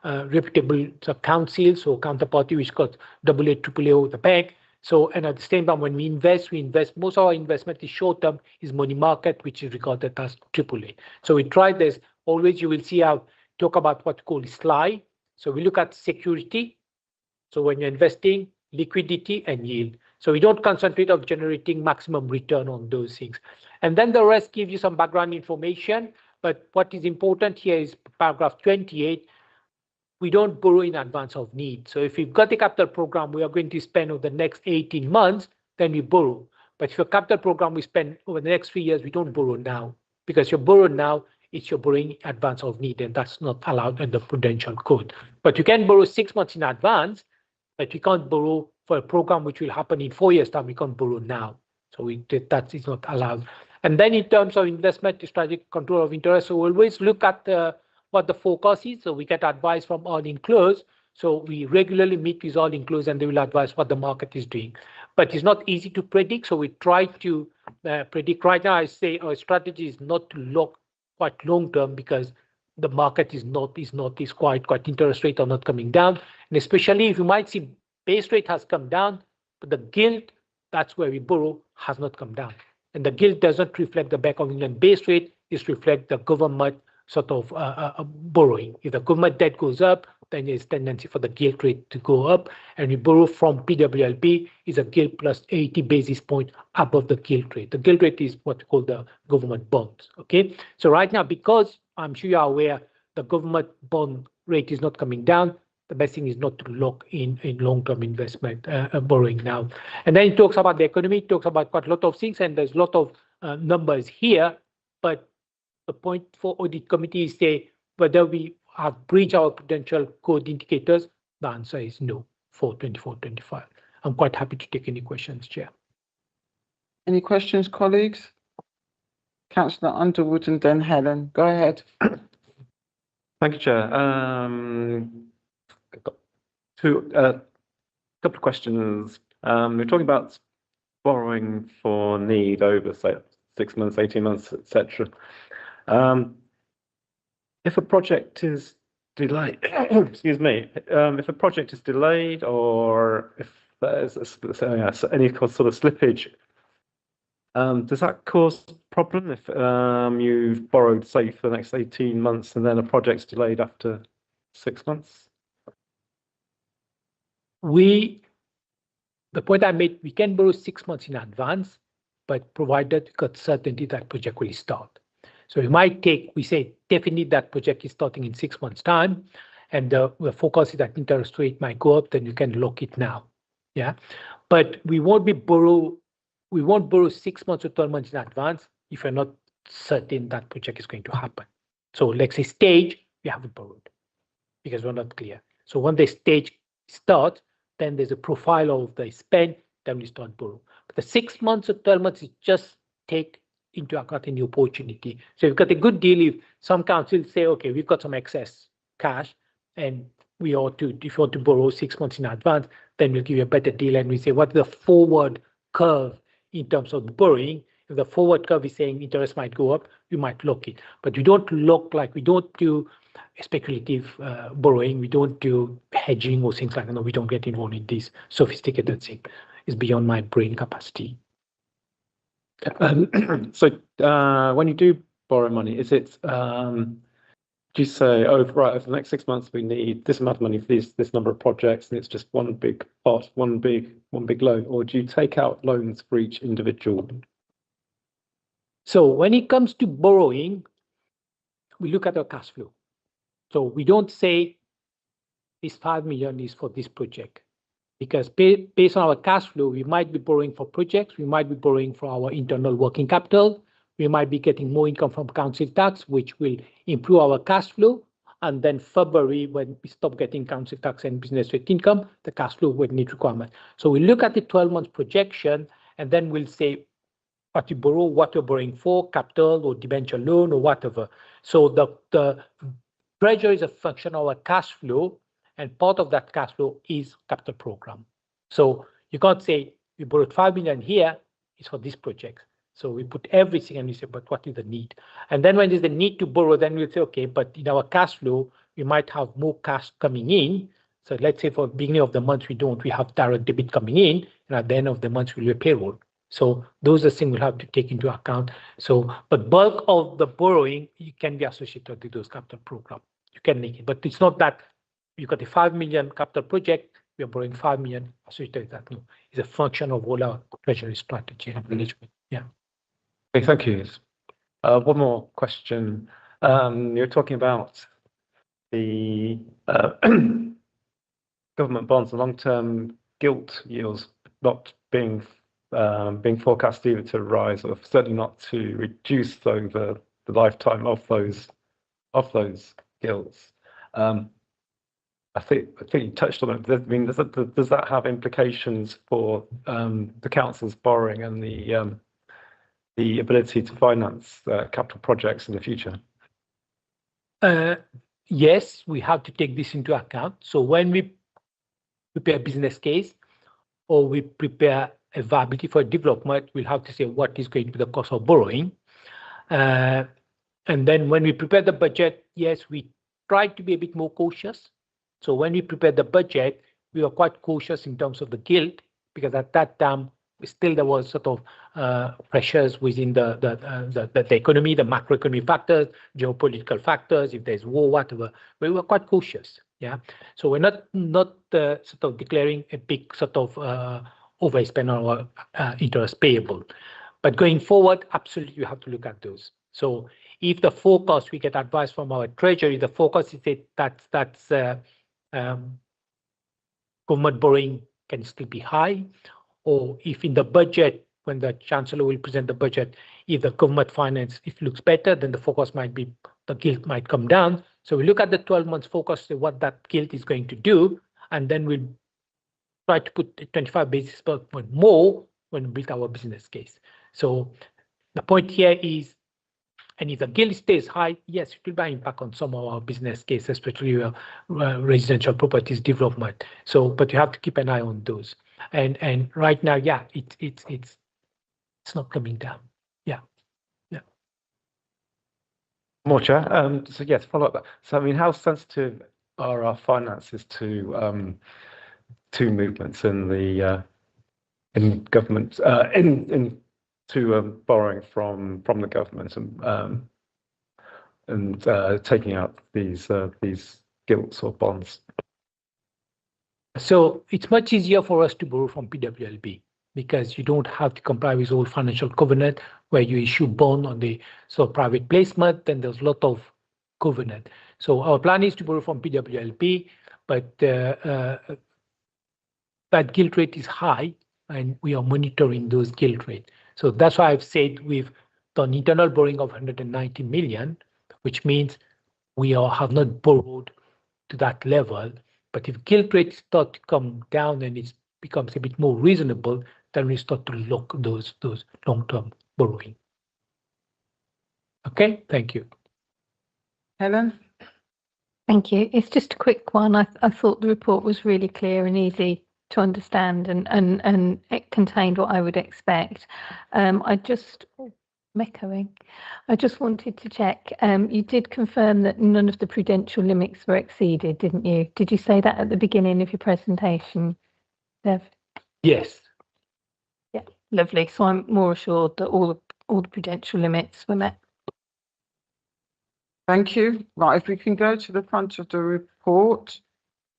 reputable councils or counterparty, which got AA, AAA, the bank. So, and at the same time, when we invest, most of our investment is short term, is money market, which is regarded as AAA. So we try this. Always you will see how talk about what we call slide. So we look at security. So when you're investing, liquidity and yield. So we don't concentrate on generating maximum return on those things. And then the rest give you some background information. But what is important here is paragraph 28. We don't borrow in advance of need. So if we've got a capital program we are going to spend over the next 18 months, then we borrow. But if your capital program we spend over the next 3 years, we don't borrow now. Because you're borrowing now, it's your borrowing in advance of need, and that's not allowed in the Prudential Code. But you can borrow 6 months in advance, but you can't borrow for a program which will happen in 4 years' time. We can't borrow now. So that is not allowed. And then in terms of investment strategic control of interest, so we always look at what the forecast is. So we get advice from all enclosed. So we regularly meet with all enclosed and they will advise what the market is doing. But it's not easy to predict. So we try to predict. Right now, I say our strategy is not to lock quite long term because the market is quite interest rates are not coming down. And especially if you might see base rate has come down, but the gilt, that's where we borrow, has not come down. And the gilt doesn't reflect the Bank of England base rate, it reflects the government sort of borrowing. If the government debt goes up, then there's tendency for the gilt rate to go up. And we borrow from PWLB is a gilt plus 80 basis points above the gilt rate. The gilt rate is what we call the government bonds. Okay. So right now, because I'm sure you're aware, the government bond rate is not coming down, the best thing is not to lock in long-term investment borrowing now. And then it talks about the economy, it talks about quite a lot of things, and there's a lot of numbers here. But the point for audit committee is say whether we have breached our Prudential Code indicators. The answer is no for 24-25. I'm quite happy to take any questions, Chair. Any questions, colleagues? Councillor Underwood and then Helen. Go ahead. Thank you, Chair. I've got a couple of questions. We're talking about borrowing for need over, say, 6 months, 18 months, etc. If a project is delayed, excuse me, if a project is delayed or if there's any sort of slippage, does that cause a problem if you've borrowed, say, for the next 18 months and then a project's delayed after 6 months? The point I made, we can borrow 6 months in advance, but provided we got certainty that project will start. So we say definitely that project is starting in 6 months' time, and the focus is that interest rate might go up, then you can lock it now. Yeah, but we won't borrow 6 months or 12 months in advance if you're not certain that project is going to happen. So let's say stage, we haven't borrowed because we're not clear. So when the stage starts, then there's a profile of the spend, then we start borrow. But the 6 months or 12 months is just take into account any opportunity. So you've got a good deal if some councils say, okay, we've got some excess cash and if you want to borrow 6 months in advance, then we'll give you a better deal. And we say, what's the forward curve in terms of the borrowing? If the forward curve is saying interest might go up, you might lock it. But we don't lock, like we don't do speculative borrowing. We don't do hedging or things like that. No, we don't get involved in this sophisticated thing. It's beyond my brain capacity. When you do borrow money, is it do you say, oh, right, over the next 6 months we need this amount of money for this number of projects, and it's just one big pot, one big loan, or do you take out loans for each individual? So when it comes to borrowing, we look at our cash flow. So we don't say this 5 million is for this project, because based on our cash flow, we might be borrowing for projects, we might be borrowing for our internal working capital, we might be getting more income from council tax, which will improve our cash flow. And then February, when we stop getting council tax and business rate income, the cash flow will need requirement. So we look at the 12-month projection, and then we'll say what you borrow, what you're borrowing for, capital or debenture loan or whatever. So the treasury is a function of our cash flow, and part of that cash flow is capital program. So you can't say we borrowed 5 million here, it's for this project. So we put everything and we say, but what is the need? And then when there's the need to borrow, then we'll say, okay, but in our cash flow, we might have more cash coming in. So let's say for the beginning of the month, we have direct debit coming in, and at the end of the month, we'll do a payroll. So those are things we'll have to take into account. So, but bulk of the borrowing, you can be associated with those capital program. You can make it, but it's not that you got a 5 million capital project, we are borrowing 5 million associated with that. No, it's a function of all our treasury strategy and management. Yeah. Okay, thank you. One more question. You're talking about the government bonds and long-term gilt yields not being forecast either to rise or certainly not to reduce over the lifetime of those gilts. I think you touched on it. I mean, does that have implications for the council's borrowing and the ability to finance capital projects in the future? Yes, we have to take this into account. So when we prepare a business case or we prepare a viability for development, we'll have to say what is going to be the cost of borrowing. And then when we prepare the budget, yes, we try to be a bit more cautious. So when we prepared the budget, we were quite cautious in terms of the gilt, because at that time, still there was sort of pressures within the economy, the macroeconomic factors, geopolitical factors, if there's war, whatever. We were quite cautious. Yeah. So we're not sort of declaring a big sort of overspend on our interest payable. But going forward, absolutely, you have to look at those. So if the forecast, we get advice from our treasury, the forecast is that government borrowing can still be high, or if in the budget, when the chancellor will present the budget, if the government finance, if it looks better, then the forecast might be, the gilt might come down. So we look at the 12 months forecast, what that gilt is going to do, and then we'll try to put 25 basis point more when we build our business case. So the point here is, and if the gilt stays high, yes, it will have impact on some of our business cases, especially residential properties development. So, but you have to keep an eye on those. And right now, yeah, it's not coming down. Yeah. More, Chair. So yes, follow up that. So I mean, how sensitive are our finances to movements in the in government to borrowing from the government and taking out these gilts or bonds? So it's much easier for us to borrow from PWLB because you don't have to comply with all financial covenant where you issue bond on the private placement, then there's a lot of covenant. So our plan is to borrow from PWLB, but that gilt rate is high and we are monitoring those gilt rate. So that's why I've said we've done internal borrowing of 190 million, which means we have not borrowed to that level. But if gilt rates start to come down and it becomes a bit more reasonable, then we start to look those long-term borrowing. Okay, thank you. Helen? Thank you. It's just a quick one. I thought the report was really clear and easy to understand, and it contained what I would expect. I just wanted to check. You did confirm that none of the prudential limits were exceeded, didn't you? Did you say that at the beginning of your presentation, Dev? Yes. Yeah. lovely. So I'm more assured that all the prudential limits were met. Thank you. Right, if we can go to the front of the report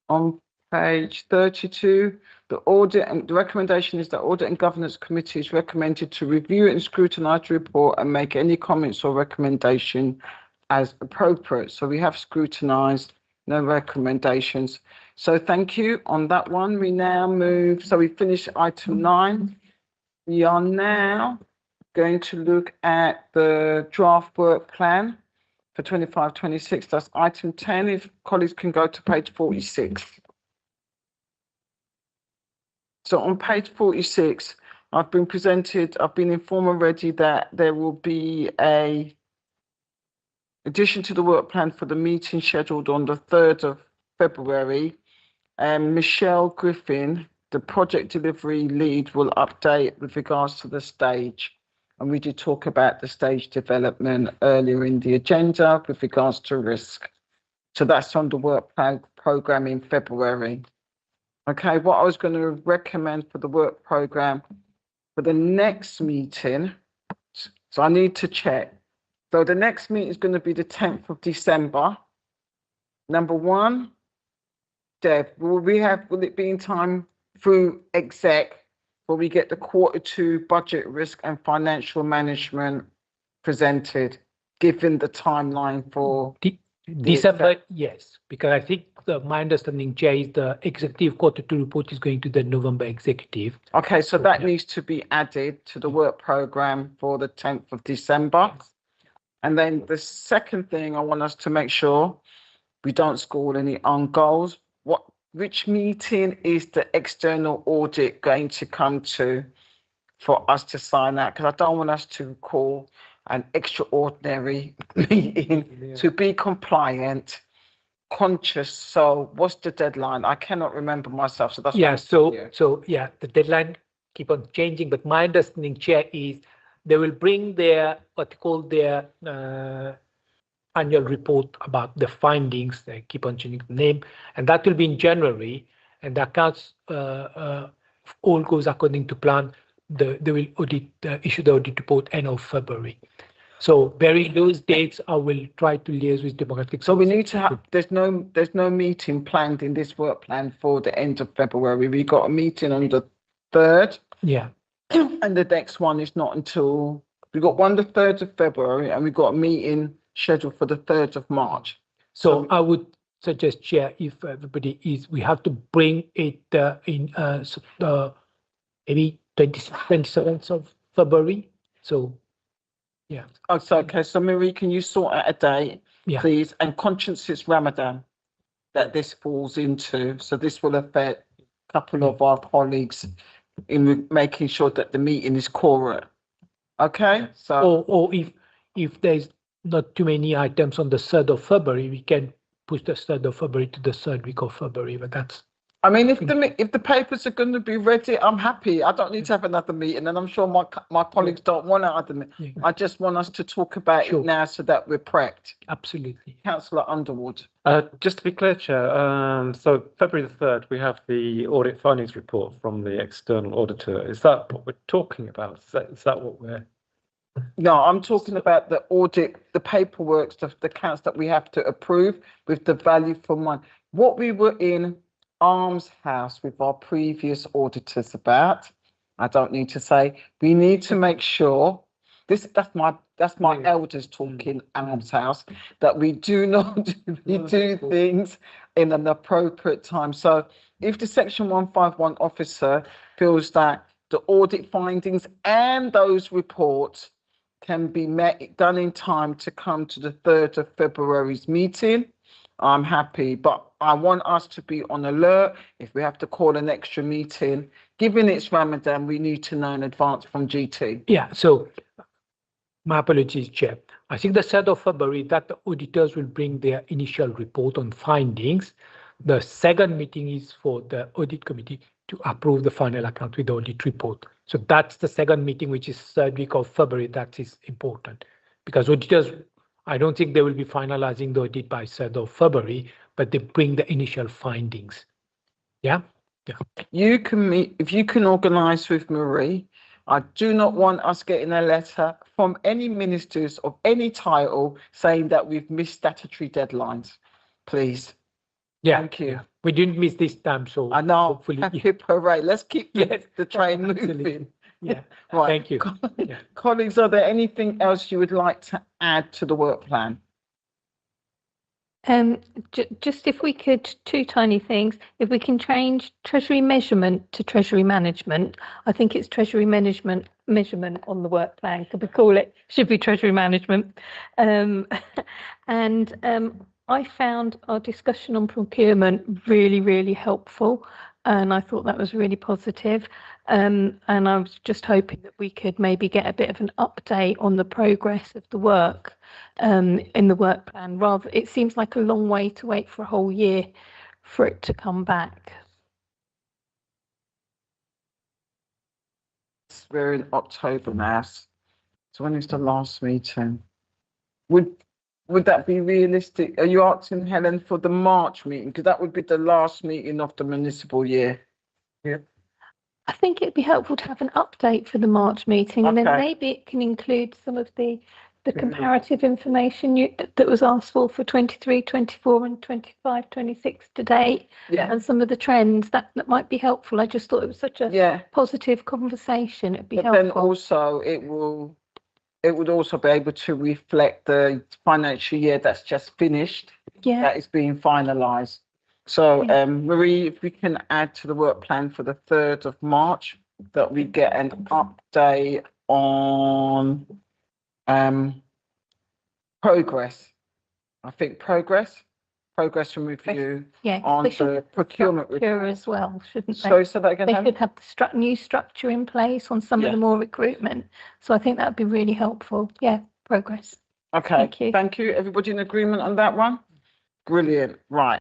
on page 32, the audit and the recommendation is that Audit and Governance Committee is recommended to review and scrutinise the report and make any comments or recommendation as appropriate. So we have scrutinised, no recommendations. So thank you on that one. We now move, so we finished item 9. We are now going to look at the draft work plan for 25-26. That's item 10. If colleagues can go to page 46. So on page 46, I've been informed already that there will be a addition to the work plan for the meeting scheduled on the 3rd of February. Michelle Griffin, the project delivery lead, will update with regards to the stage. And we did talk about the stage development earlier in the agenda with regards to risk. So that's on the work plan program in February. Okay, what I was going to recommend for the work program for the next meeting, so I need to check. So the next meeting is going to be the 10th of December. Number 1, Deb, will it be in time through exec where we get the Q2 budget risk and financial management presented, given the timeline for December? Yes, because I think my understanding, Jay, is the executive Q2 report is going to the November executive. Okay, so that needs to be added to the work program for the 10th of December. And then the second thing I want us to make sure we don't score any on goals. Which meeting is the external audit going to come to for us to sign out? Because I don't want us to call an extraordinary meeting to be compliant, conscious. So what's the deadline? I cannot remember myself. So that's the deadline keep on changing. But my understanding, Chair, is they will bring their what they call their annual report about the findings. They keep on changing the name, and that will be in January. And the accounts all goes according to plan. They will issue the audit report end of February. So bearing those dates, I will try to liaise with Democratic. So we need to have. There's no meeting planned in this work plan for the end of February. We got a meeting on the 3rd. Yeah. And the next one is not until we got one the 3rd of February, and we got a meeting scheduled for the 3rd of March. So I would suggest, Chair, if everybody is, we have to bring it in maybe 27th of February. So, yeah. Oh, so okay. So Marie, can you sort out a date, please? And conscious it's Ramadan that this falls into. So this will affect a couple of our colleagues in making sure that the meeting is quorate. Okay. So or if there's not too many items on the 3rd of February, we can push the 3rd of February to the 3rd week of February, but that's... I mean, if the papers are going to be ready, I'm happy. I don't need to have another meeting, and I'm sure my colleagues don't want another meeting. Yeah. I just want us to talk about it now so that we're prepped. Absolutely. Councillor Underwood. Just to be clear, Chair, so February the 3rd, we have the audit findings report from the external auditor. Is that what we're talking about? Is that what we're... No, I'm talking about the audit, the paperwork, the accounts that we have to approve with the value for money. What we were in arms house with our previous auditors about, I don't need to say, we need to make sure that's my elders talking arms house, that we do things in an appropriate time. So if the Section 151 officer feels that the audit findings and those reports can be done in time to come to the 3rd of February's meeting, I'm happy. But I want us to be on alert. If we have to call an extra meeting, given it's Ramadan, we need to know in advance from GT. Yeah, so my apologies, Chair. I think the 3rd of February that the auditors will bring their initial report on findings. The second meeting is for the audit committee to approve the final account with the audit report. So that's the second meeting, which is 3rd week of February. That is important because auditors, I don't think they will be finalizing the audit by 3rd of February, but they bring the initial findings. Yeah. You can meet, if you can organise with Marie I do not want us getting a letter from any ministers of any title saying that we've missed statutory deadlines. Please. Yeah, Thank you. we didn't miss this time, so I know. hopefully, Happy parade. Let's keep Yes, the train absolutely. moving. yeah. Right. Thank you. Yeah. Colleagues, are there anything else you would like to add to the work plan? Just if we could, two tiny things. If we can change treasury measurement to treasury management, I think it's treasury measurement on the work plan. Could we call it? Should be treasury management. I found our discussion on procurement really, really helpful, and I thought that was really positive. And I was just hoping that we could maybe get a bit of an update on the progress of the work in the work plan. Rather, it seems like a long way to wait for a whole year for it to come back. We're in October now. So when is the last meeting? Would that be realistic? Are you asking, Helen, for the March meeting? Because that would be the last meeting of the municipal year. Yeah. I think it'd be helpful to have an update for the March meeting, and then Okay. maybe it can include some of the comparative information that was asked for 23, 24 and 25, 26 to date, Yeah. and some of the trends that might be helpful. I just thought it was such a Yeah. positive conversation. It'd be But helpful. then also it would also be able to reflect the financial year that's just finished, Yeah. that is being finalised. So, Yeah. Marie, if we can add to the work plan for the 3rd of March, that we get an update on progress. I think progress and review Yeah. on They should the have procurement structure report. as well, shouldn't they? Sorry, say that again. They Helen? should have the new structure in place on some Yeah. of the more recruitment. So I think that would be really helpful. Yeah, progress. Okay, Thank you. thank you. Everybody in agreement on that one? Brilliant, right.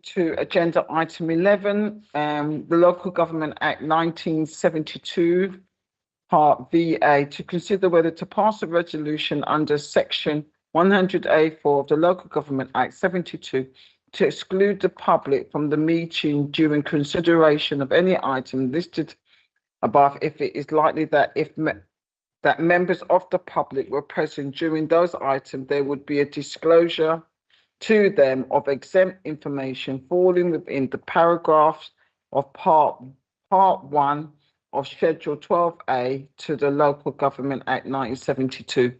To agenda item 11, the Local Government Act 1972, Part VA, to consider whether to pass a resolution under section 100A4 of the Local Government Act 72 to exclude the public from the meeting during consideration of any item listed above if it is likely that that members of the public were present during those items, there would be a disclosure to them of exempt information falling within the paragraphs of part 1 of Schedule 12A to the Local Government Act 1972,